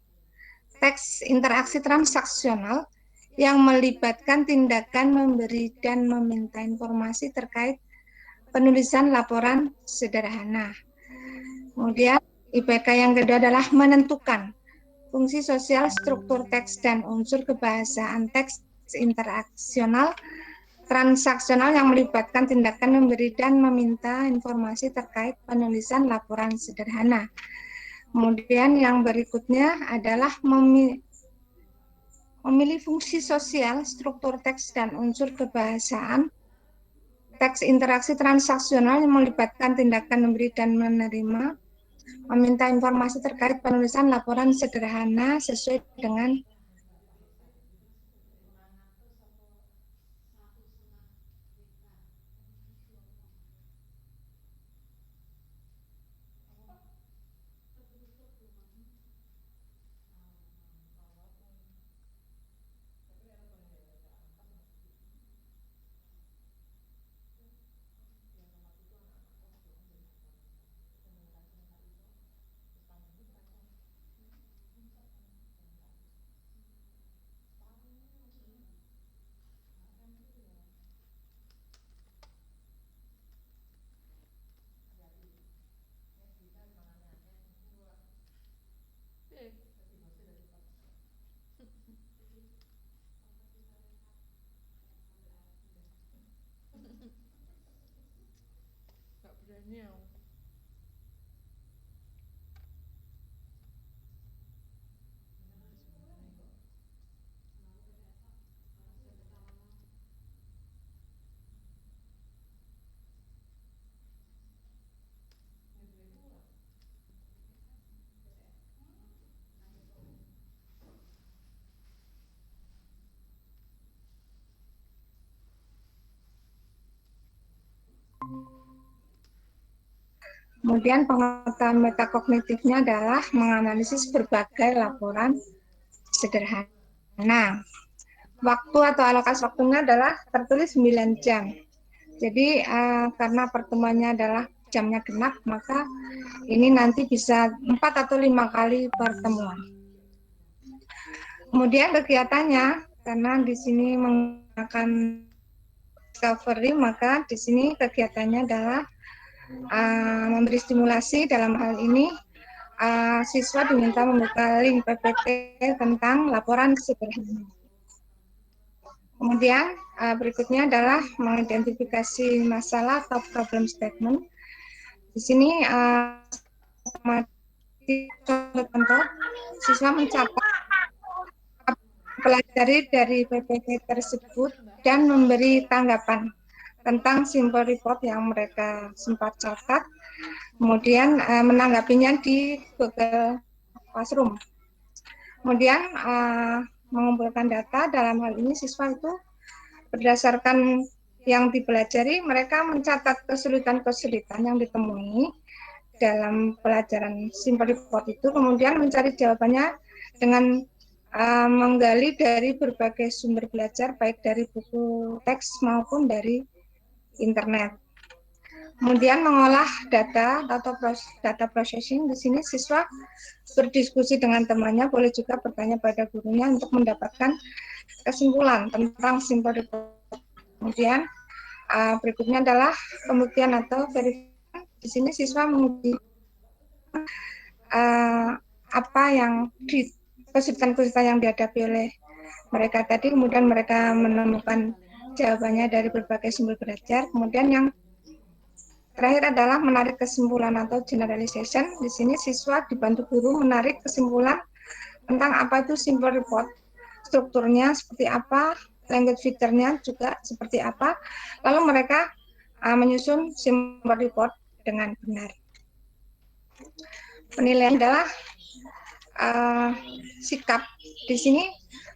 teks interaksi transaksional yang melibatkan tindakan memberi dan meminta informasi terkait penulisan laporan sederhana. Kemudian IPK yang kedua adalah menentukan fungsi sosial, struktur teks, dan unsur kebahasaan teks interaksional transaksional yang melibatkan tindakan memberi dan meminta informasi terkait penulisan laporan sederhana. Kemudian yang berikutnya adalah memilih fungsi sosial, struktur teks, dan unsur kebahasaan teks interaksi transaksional yang melibatkan tindakan memberi dan menerima, meminta informasi terkait penulisan laporan sederhana sesuai dengan Kemudian pengetahuan metakognitifnya adalah menganalisis berbagai laporan sederhana. Waktu atau alokasi waktunya adalah tertulis 9 jam. Jadi karena pertemuannya adalah jamnya genap, maka ini nanti bisa 4 atau 5 kali pertemuan. Kemudian kegiatannya, karena di sini menggunakan discovery, maka di sini kegiatannya adalah memberi stimulasi. Dalam hal ini siswa diminta membuka link PPT tentang laporan sederhana. Kemudian berikutnya adalah mengidentifikasi masalah atau problem statement. Di sini contoh siswa mencatat pelajari dari PPT tersebut dan memberi tanggapan tentang simple report yang mereka sempat catat, kemudian menanggapinya di Google Classroom. Kemudian mengumpulkan data, dalam hal ini siswa itu berdasarkan yang dipelajari, mereka mencatat kesulitan-kesulitan yang ditemui dalam pelajaran simple report itu, kemudian mencari jawabannya dengan menggali dari berbagai sumber belajar, baik dari buku teks maupun dari internet. Kemudian mengolah data atau data processing. Di sini siswa berdiskusi dengan temannya, boleh juga bertanya pada gurunya untuk mendapatkan kesimpulan tentang simple report. Kemudian berikutnya adalah pembuktian atau verifikasi. Di sini siswa menguji apa yang kesulitan-kesulitan yang dihadapi oleh mereka tadi, kemudian mereka menemukan jawabannya dari berbagai sumber belajar. Kemudian yang terakhir adalah menarik kesimpulan atau generalization. Di sini siswa dibantu guru menarik kesimpulan tentang apa itu simple report, strukturnya seperti apa, language feature-nya juga seperti apa, lalu mereka menyusun simple report dengan benar. Penilaian adalah sikap. Di sini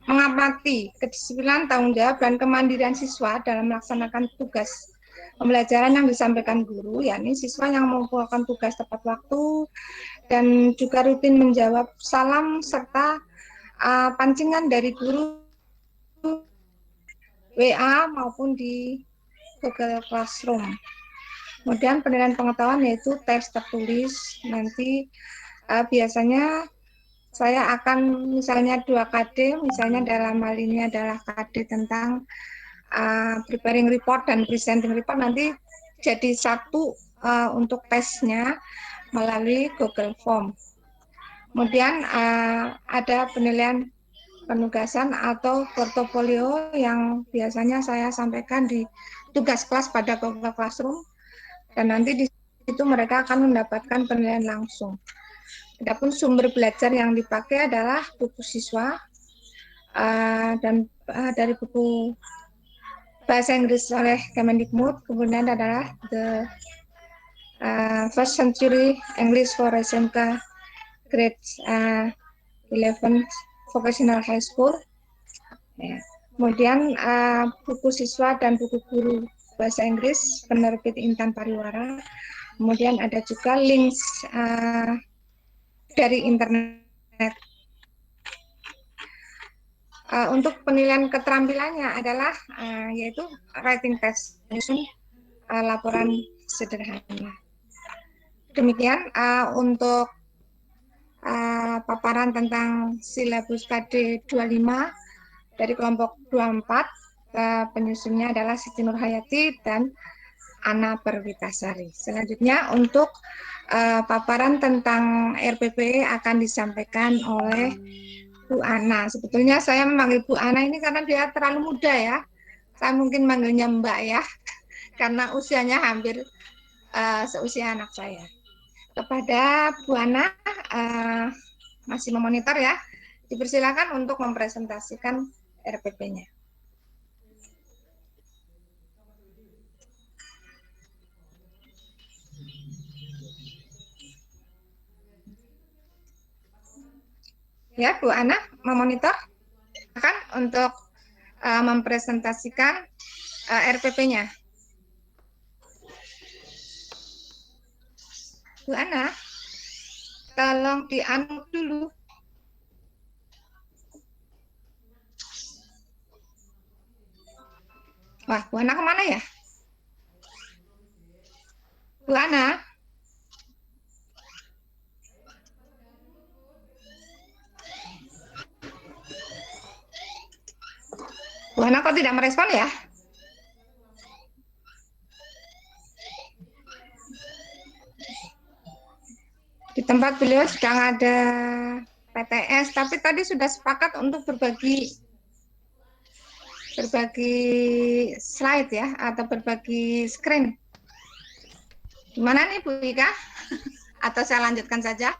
mengamati kedisiplinan, tanggung jawab, dan kemandirian siswa dalam melaksanakan tugas pembelajaran yang disampaikan guru, yakni siswa yang mengumpulkan tugas tepat waktu dan juga rutin menjawab salam serta pancingan dari guru WA maupun di Google Classroom. Kemudian penilaian pengetahuan yaitu tes tertulis. Nanti biasanya saya akan misalnya 2 KD, misalnya dalam hal ini adalah KD tentang preparing report dan presenting report, nanti jadi satu untuk tesnya melalui Google Form. Kemudian ada penilaian penugasan atau portofolio yang biasanya saya sampaikan di tugas kelas pada Google Classroom, dan nanti di situ mereka akan mendapatkan penilaian langsung. Adapun sumber belajar yang dipakai adalah buku siswa dan dari buku bahasa Inggris oleh Kemendikbud, kemudian adalah the First Century English for SMK Grade 11 Vocational High School. Ya. Kemudian buku siswa dan buku guru bahasa Inggris penerbit Intan Pariwara. Kemudian ada juga links dari internet. Untuk penilaian keterampilannya adalah yaitu writing test, laporan sederhana. Demikian untuk paparan tentang silabus KD 25 dari kelompok 24. Penyusunnya adalah Siti Nurhayati dan Ana Perwitasari. Selanjutnya untuk paparan tentang RPP akan disampaikan oleh Bu Ana. Sebetulnya saya memanggil Bu Ana ini karena dia terlalu muda ya. Saya mungkin manggilnya Mbak ya, karena usianya hampir seusia anak saya. Kepada Bu Ana, masih memonitor ya, dipersilakan untuk mempresentasikan RPP-nya. Ya, Bu Ana memonitor kan untuk mempresentasikan RPP-nya. Bu Ana, tolong di-unmute dulu. Wah, Bu Ana kemana ya? Bu Ana? Bu Ana kok tidak merespon ya? Di tempat beliau sedang ada PTS, tapi tadi sudah sepakat untuk berbagi slide ya, atau berbagi screen. Gimana nih Bu Ika? Atau saya lanjutkan saja?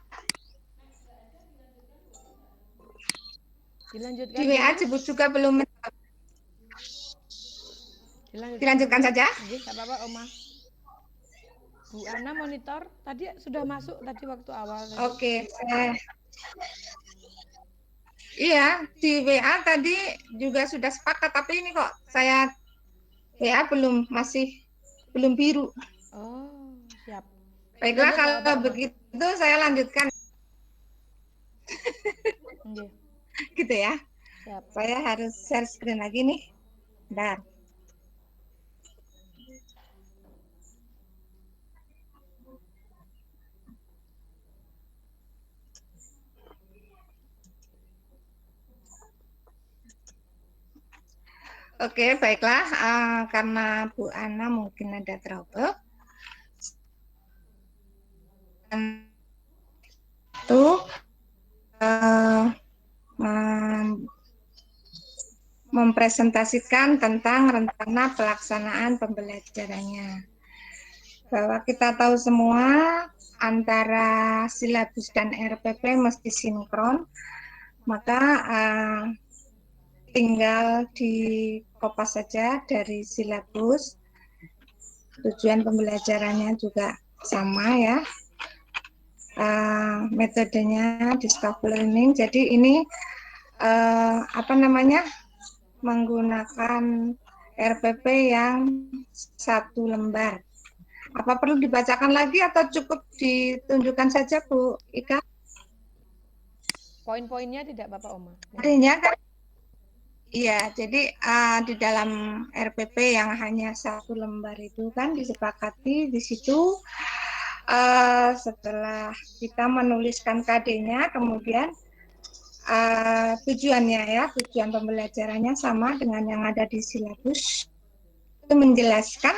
Dilanjutkan. Di WA Cibut juga belum. Dilanjutkan saja? Oke, nggak apa-apa Oma. Bu Ana monitor, tadi sudah masuk tadi waktu awal. Oke, iya, di WA tadi juga sudah sepakat, tapi ini kok saya WA masih belum biru. Oh, siap. Baiklah, kalau begitu saya lanjutkan. Gitu ya. Siap. Saya harus share screen lagi nih. Bentar. Oke, baiklah. Karena Bu Ana mungkin ada trouble. Itu mempresentasikan tentang rencana pelaksanaan pembelajarannya. Bahwa kita tahu semua antara silabus dan RPP mesti sinkron, maka tinggal di kopas saja dari silabus. Tujuan pembelajarannya juga sama ya. Metodenya discovery learning. Jadi ini menggunakan RPP yang 1 lembar. Apa perlu dibacakan lagi atau cukup ditunjukkan saja Bu Ika? Poin-poinnya tidak Bapak Oma. Artinya kan, iya, jadi di dalam RPP yang hanya 1 lembar itu kan disepakati di situ setelah kita menuliskan KD-nya, kemudian tujuan pembelajarannya sama dengan yang ada di silabus, itu menjelaskan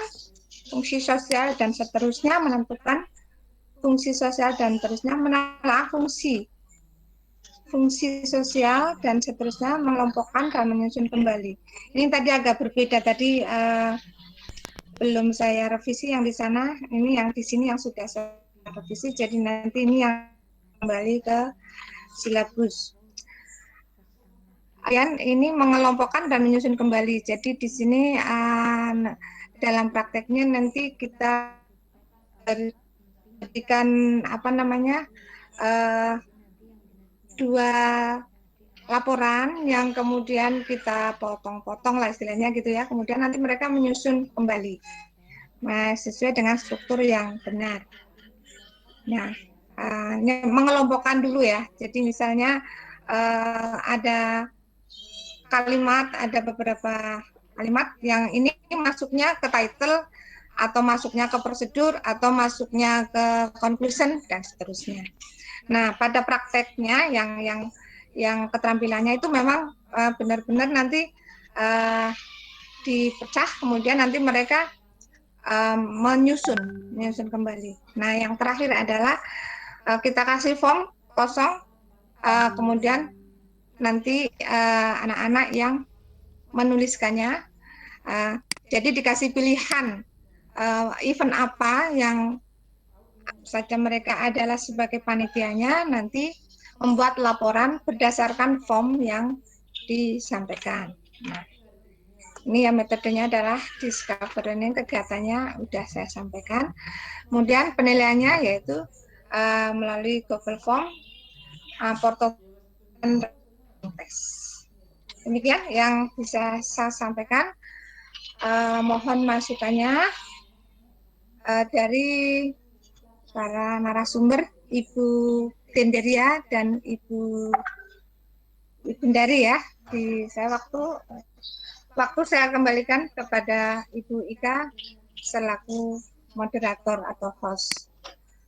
fungsi sosial dan seterusnya, menentukan fungsi sosial dan seterusnya, menelaah fungsi sosial dan seterusnya, mengelompokkan dan menyusun kembali. Ini tadi agak berbeda, tadi belum saya revisi yang di sana, ini yang di sini yang sudah saya revisi, jadi nanti ini yang kembali ke silabus. Ini mengelompokkan dan menyusun kembali. Jadi di sini dalam prakteknya nanti kita berikan 2 laporan yang kemudian kita potong-potong lah istilahnya gitu ya. Kemudian nanti mereka menyusun kembali sesuai dengan struktur yang benar. Nah, mengelompokkan dulu ya. Jadi misalnya ada beberapa kalimat yang ini masuknya ke title atau masuknya ke prosedur atau masuknya ke conclusion dan seterusnya. Nah, pada prakteknya yang keterampilannya itu memang benar-benar nanti dipecah, kemudian nanti mereka menyusun kembali. Nah, yang terakhir adalah kita kasih form kosong, kemudian nanti anak-anak yang menuliskannya. Jadi dikasih pilihan event apa yang saja mereka adalah sebagai panitianya, nanti membuat laporan berdasarkan form yang disampaikan. Nah, ini ya metodenya adalah discovery, kegiatannya udah saya sampaikan. Kemudian penilaiannya yaitu melalui Google Form, portal tes. Demikian yang bisa saya sampaikan. Mohon masukannya dari para narasumber, Ibu Tenderia dan Ibu Dari ya. Saya waktu saya kembalikan kepada Ibu Ika selaku moderator atau host.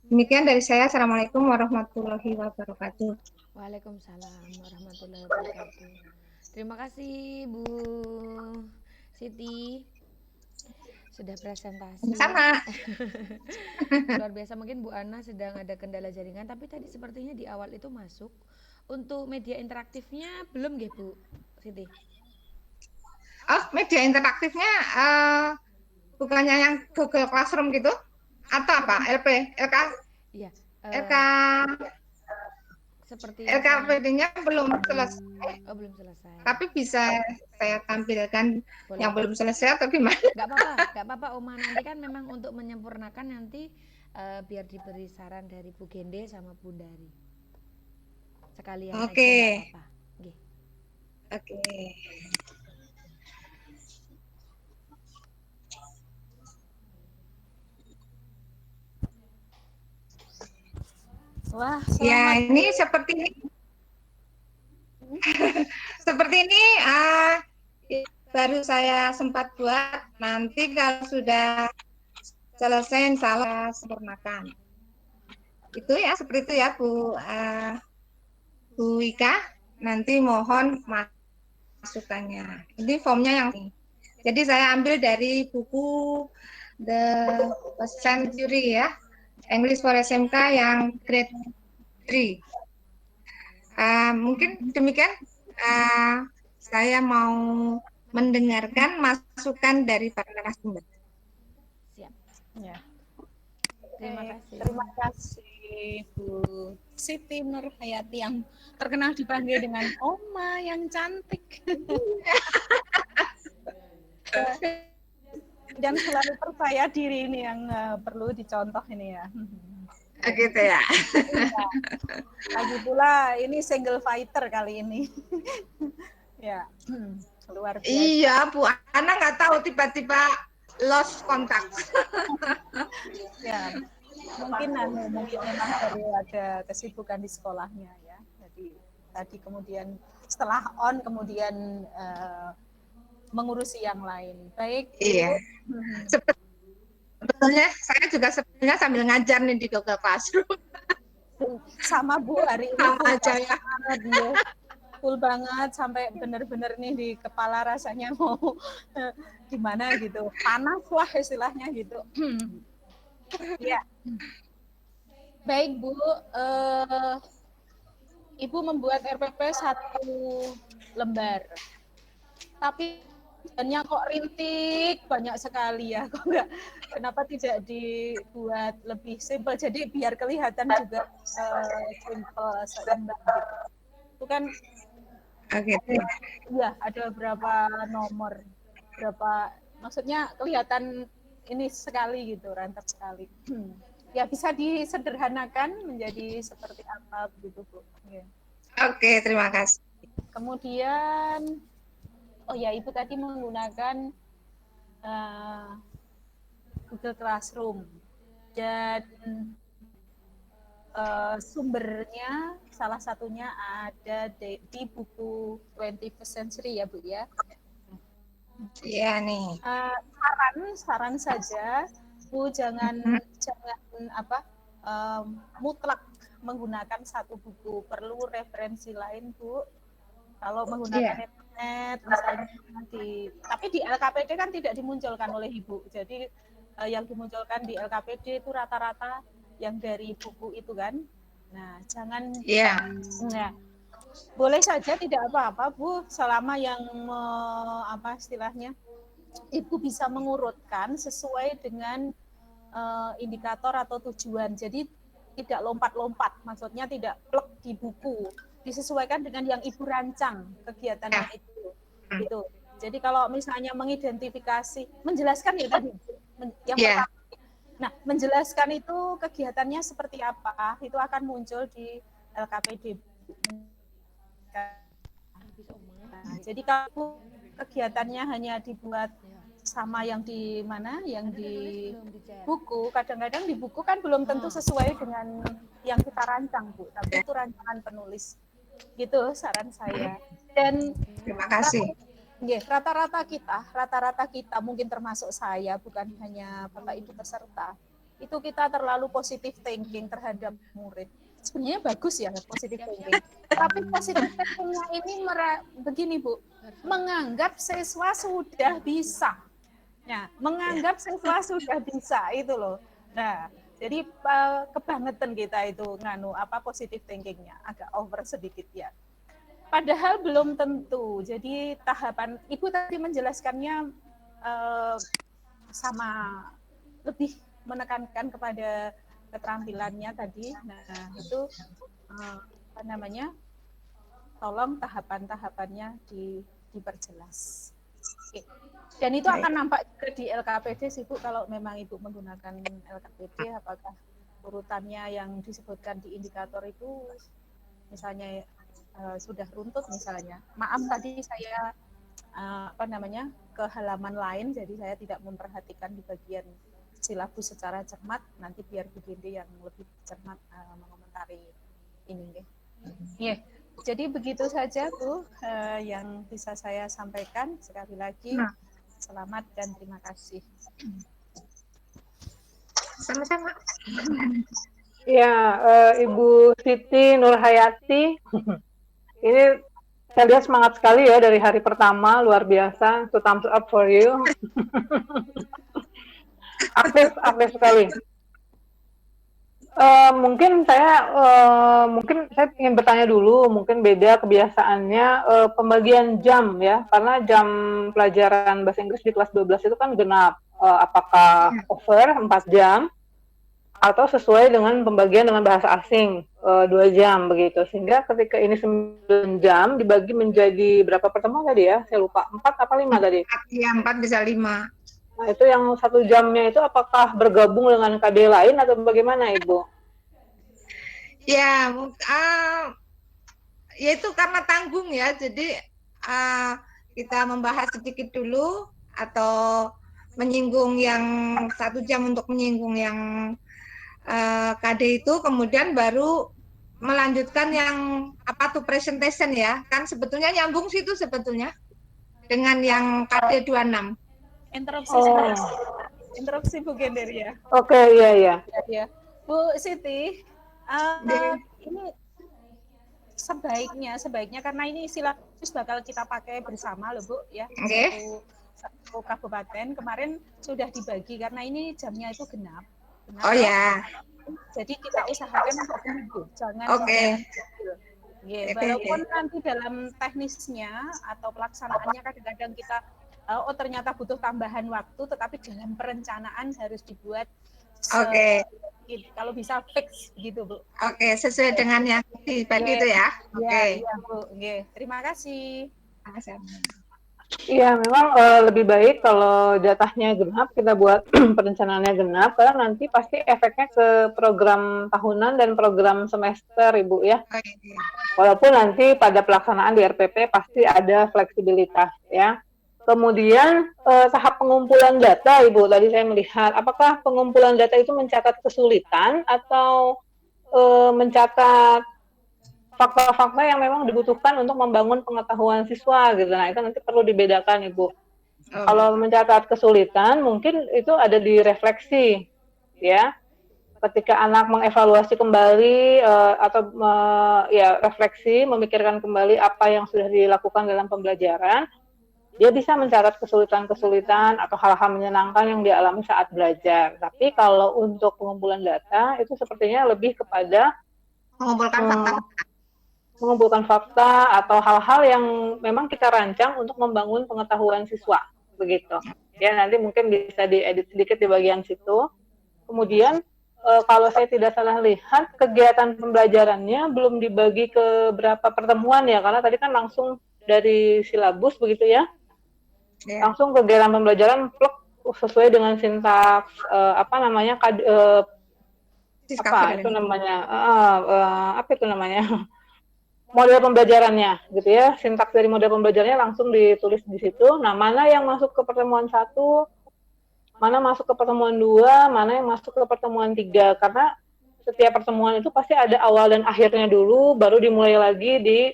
Demikian dari saya. Assalamualaikum warahmatullahi wabarakatuh. Waalaikumsalam warahmatullahi wabarakatuh. Terima kasih Bu Siti sudah presentasi. Sama. Luar biasa. Mungkin Bu Ana sedang ada kendala jaringan, tapi tadi sepertinya di awal itu masuk. Untuk media interaktifnya belum nggih Bu Siti? Oh, media interaktifnya bukannya yang Google Classroom gitu? Atau apa? LK? Iya. LK Seperti LKPD-nya belum selesai. Oh, belum selesai. Tapi bisa saya tampilkan. Boleh. Yang belum selesai atau gimana? Gak apa-apa Oma, nanti kan memang untuk menyempurnakan nanti biar diberi saran dari Bu Gende sama Bu Dari. Sekalian aja gak apa-apa. Oke. Wah, ya ini seperti ini. Seperti ini baru saya sempat buat. Nanti kalau sudah selesai salah sempurnakan. Itu ya seperti itu ya Bu Ika. Nanti mohon masukannya. Ini formnya yang ini. Jadi saya ambil dari buku The First Century ya, English for SMK yang grade 3. Mungkin demikian. Saya mau mendengarkan masukan dari para narasumber. Siap. Ya. Terima kasih. Terima kasih Bu Siti Nurhayati yang terkenal dipanggil dengan Oma yang cantik. Dan selalu percaya diri ini yang perlu dicontoh ini ya. Gitu ya. Lagi pula ini single fighter kali ini. Ya, luar biasa. Iya, Bu Ana nggak tahu tiba-tiba lost kontak. Ya, mungkin memang baru ada kesibukan di sekolahnya ya. Jadi tadi kemudian setelah on kemudian mengurusi yang lain. Baik. Iya. Sebetulnya saya juga sebenarnya sambil ngajar nih di Google Classroom. Sama Bu, hari ini sama aja ya. Full banget sampai benar-benar nih di kepala rasanya mau gimana gitu. Panas lah istilahnya gitu. Ya. Baik Bu, Ibu membuat RPP 1 lembar. Tapi banyak kok rintik, banyak sekali ya. Kok enggak, kenapa tidak dibuat lebih simpel? Jadi biar kelihatan juga simpel seimbang gitu. Itu kan ya ada berapa nomor, berapa maksudnya kelihatan ini sekali gitu, rantap sekali. Ya bisa disederhanakan menjadi seperti apa begitu Bu. Ya. Oke, terima kasih. Kemudian oh ya, Ibu tadi menggunakan Google Classroom dan sumbernya salah satunya ada di buku 21st Century ya Bu ya. Iya nih. Saran saja Bu jangan mutlak menggunakan satu buku, perlu referensi lain Bu. Kalau menggunakan internet misalnya tapi di LKPD kan tidak dimunculkan oleh Ibu. Jadi yang dimunculkan di LKPD itu rata-rata yang dari buku itu kan. Nah, jangan nah, boleh saja tidak apa-apa Bu selama yang istilahnya Ibu bisa mengurutkan sesuai dengan indikator atau tujuan. Jadi tidak lompat-lompat, maksudnya tidak plek di buku, disesuaikan dengan yang Ibu rancang kegiatannya itu. Gitu. Jadi kalau misalnya mengidentifikasi, menjelaskan ya tadi, yang pertama. Nah, menjelaskan itu kegiatannya seperti apa, itu akan muncul di LKPD. Nah, jadi kalau kegiatannya hanya dibuat sama yang di mana, yang di buku, kadang-kadang di buku kan belum tentu sesuai dengan yang kita rancang, Bu. Tapi itu rancangan penulis. Gitu saran saya. Dan terima kasih. Rata-rata kita mungkin termasuk saya, bukan hanya Bapak Ibu peserta, itu kita terlalu positive thinking terhadap murid. Sebenarnya bagus ya positive thinking. Tapi positive thinkingnya ini begini Bu, menganggap siswa sudah bisa. Ya, menganggap siswa sudah bisa itu loh. Nah, jadi kebangetan kita itu nganu positive thinkingnya agak over sedikit ya. Padahal belum tentu. Jadi tahapan Ibu tadi menjelaskannya sama lebih menekankan kepada keterampilannya tadi. Nah, itu apa namanya? Tolong tahapan-tahapannya diperjelas. Oke. Dan itu akan nampak juga di LKPD sih Bu, kalau memang Ibu menggunakan LKPD, apakah urutannya yang disebutkan di indikator itu misalnya sudah runtut misalnya. Maaf tadi saya ke halaman lain, jadi saya tidak memperhatikan di bagian silabus secara cermat. Nanti biar Bu Gende yang lebih cermat mengomentari ini. Yeah. Jadi begitu saja Bu yang bisa saya sampaikan. Sekali lagi selamat dan terima kasih. Sama-sama. Ya, Ibu Siti Nurhayati, ini saya lihat semangat sekali ya dari hari pertama, luar biasa. So thumbs up for you. Aktif sekali. Mungkin saya ingin bertanya dulu, mungkin beda kebiasaannya pembagian jam ya, karena jam pelajaran bahasa Inggris di kelas 12 itu kan genap. Apakah over 4 jam atau sesuai dengan pembagian dengan bahasa asing 2 jam begitu, sehingga ketika ini 9 jam dibagi menjadi berapa pertemuan tadi ya, saya lupa, 4 apa 5 tadi? Iya, 4 bisa 5. Nah, itu yang 1 jamnya itu apakah bergabung dengan KD lain atau bagaimana, Ibu? Ya, ya itu karena tanggung ya, jadi kita membahas sedikit dulu atau menyinggung yang 1 jam untuk menyinggung yang KD itu, kemudian baru melanjutkan yang presentation ya, kan sebetulnya nyambung sih itu sebetulnya dengan yang KD 26. Interupsi Bu Genderia. Oke, iya. Ya. Bu Siti, ini sebaiknya karena ini silabus bakal kita pakai bersama loh Bu ya. Satu kabupaten kemarin sudah dibagi karena ini jamnya itu genap. Oh ya. Jadi kita usahakan untuk itu, jangan walaupun nanti dalam teknisnya atau pelaksanaannya kadang-kadang kita ternyata butuh tambahan waktu, tetapi dalam perencanaan harus dibuat kalau bisa fix gitu Bu. Oke, sesuai dengan yang dibagi itu ya. Oke. Iya Bu. Terima kasih. Iya, memang lebih baik kalau jatahnya genap, kita buat perencanaannya genap, karena nanti pasti efeknya ke program tahunan dan program semester, Ibu ya. Walaupun nanti pada pelaksanaan di RPP pasti ada fleksibilitas ya. Kemudian tahap pengumpulan data, Ibu, tadi saya melihat, apakah pengumpulan data itu mencatat kesulitan atau mencatat fakta-fakta yang memang dibutuhkan untuk membangun pengetahuan siswa gitu. Nah, itu nanti perlu dibedakan, Ibu. Kalau mencatat kesulitan, mungkin itu ada di refleksi, ya. Ketika anak mengevaluasi kembali atau refleksi, memikirkan kembali apa yang sudah dilakukan dalam pembelajaran, dia bisa mencatat kesulitan-kesulitan atau hal-hal menyenangkan yang dialami saat belajar. Tapi kalau untuk pengumpulan data, itu sepertinya lebih kepada mengumpulkan fakta atau hal-hal yang memang kita rancang untuk membangun pengetahuan siswa. begitu. Ya, nanti mungkin bisa diedit sedikit di bagian situ. Kemudian kalau saya tidak salah lihat, kegiatan pembelajarannya belum dibagi ke berapa pertemuan ya, karena tadi kan langsung dari silabus begitu ya. Langsung kegiatan pembelajaran plek sesuai dengan sintaks apa itu namanya model pembelajarannya gitu ya, sintaks dari model pembelajarannya langsung ditulis di situ. Nah, mana yang masuk ke pertemuan 1, mana masuk ke pertemuan 2, mana yang masuk ke pertemuan 3, karena setiap pertemuan itu pasti ada awal dan akhirnya dulu, baru dimulai lagi di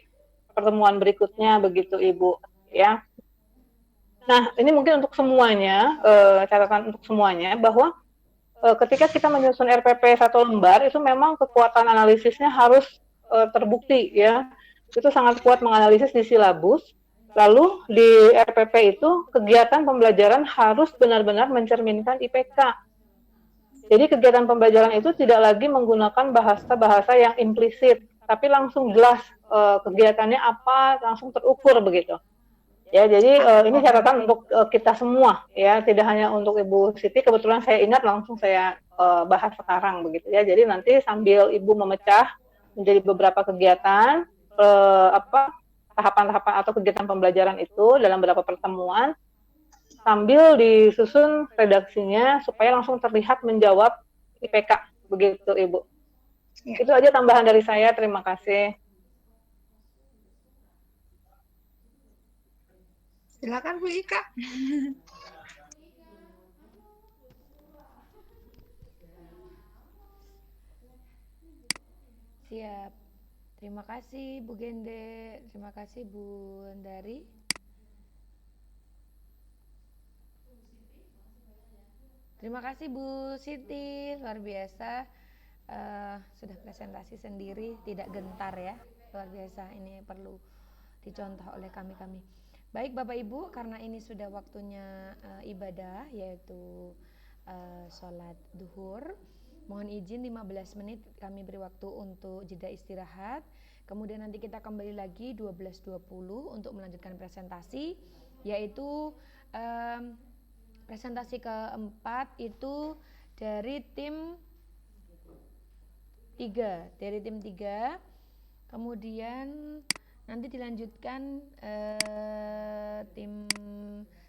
pertemuan berikutnya begitu Ibu ya. Nah, ini mungkin untuk semuanya, catatan untuk semuanya bahwa ketika kita menyusun RPP 1 lembar itu memang kekuatan analisisnya harus terbukti ya. Itu sangat kuat menganalisis di silabus. Lalu di RPP itu kegiatan pembelajaran harus benar-benar mencerminkan IPK. Jadi kegiatan pembelajaran itu tidak lagi menggunakan bahasa-bahasa yang implisit, tapi langsung jelas kegiatannya apa, langsung terukur begitu. Ya, jadi ini catatan untuk kita semua ya, tidak hanya untuk Ibu Siti. Kebetulan saya ingat langsung saya bahas sekarang begitu ya. Jadi nanti sambil Ibu memecah menjadi beberapa kegiatan tahapan-tahapan atau kegiatan pembelajaran itu dalam beberapa pertemuan, sambil disusun redaksinya supaya langsung terlihat menjawab IPK begitu Ibu. Ya. Itu aja tambahan dari saya. Terima kasih. Silakan Bu Ika. Siap. Terima kasih Bu Gende, terima kasih Bu Andari. Terima kasih Bu Siti, luar biasa. Sudah presentasi sendiri, tidak gentar ya, luar biasa. Ini perlu dicontoh oleh kami-kami. Baik Bapak Ibu, karena ini sudah waktunya ibadah, yaitu sholat duhur. Mohon izin 15 menit kami beri waktu untuk jeda istirahat. Kemudian nanti kita kembali lagi 12.20 untuk melanjutkan presentasi, yaitu presentasi keempat itu dari tim 3. Kemudian nanti dilanjutkan tim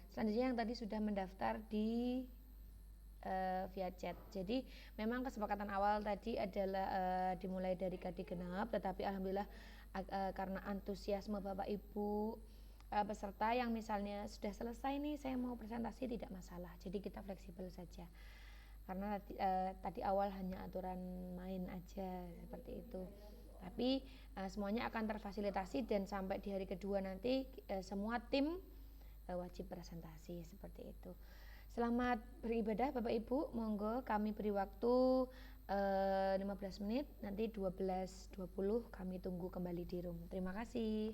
selanjutnya yang tadi sudah mendaftar di via chat. Jadi memang kesepakatan awal tadi adalah dimulai dari Kadi Genap, tetapi alhamdulillah karena antusiasme Bapak Ibu peserta yang misalnya sudah selesai nih, saya mau presentasi, tidak masalah. Jadi kita fleksibel saja. Karena tadi awal hanya aturan main aja seperti itu. Tapi semuanya akan terfasilitasi dan sampai di hari kedua nanti semua tim wajib presentasi seperti itu. Selamat beribadah Bapak Ibu, monggo kami beri waktu 15 menit, nanti 12.20 kami tunggu kembali di room. Terima kasih.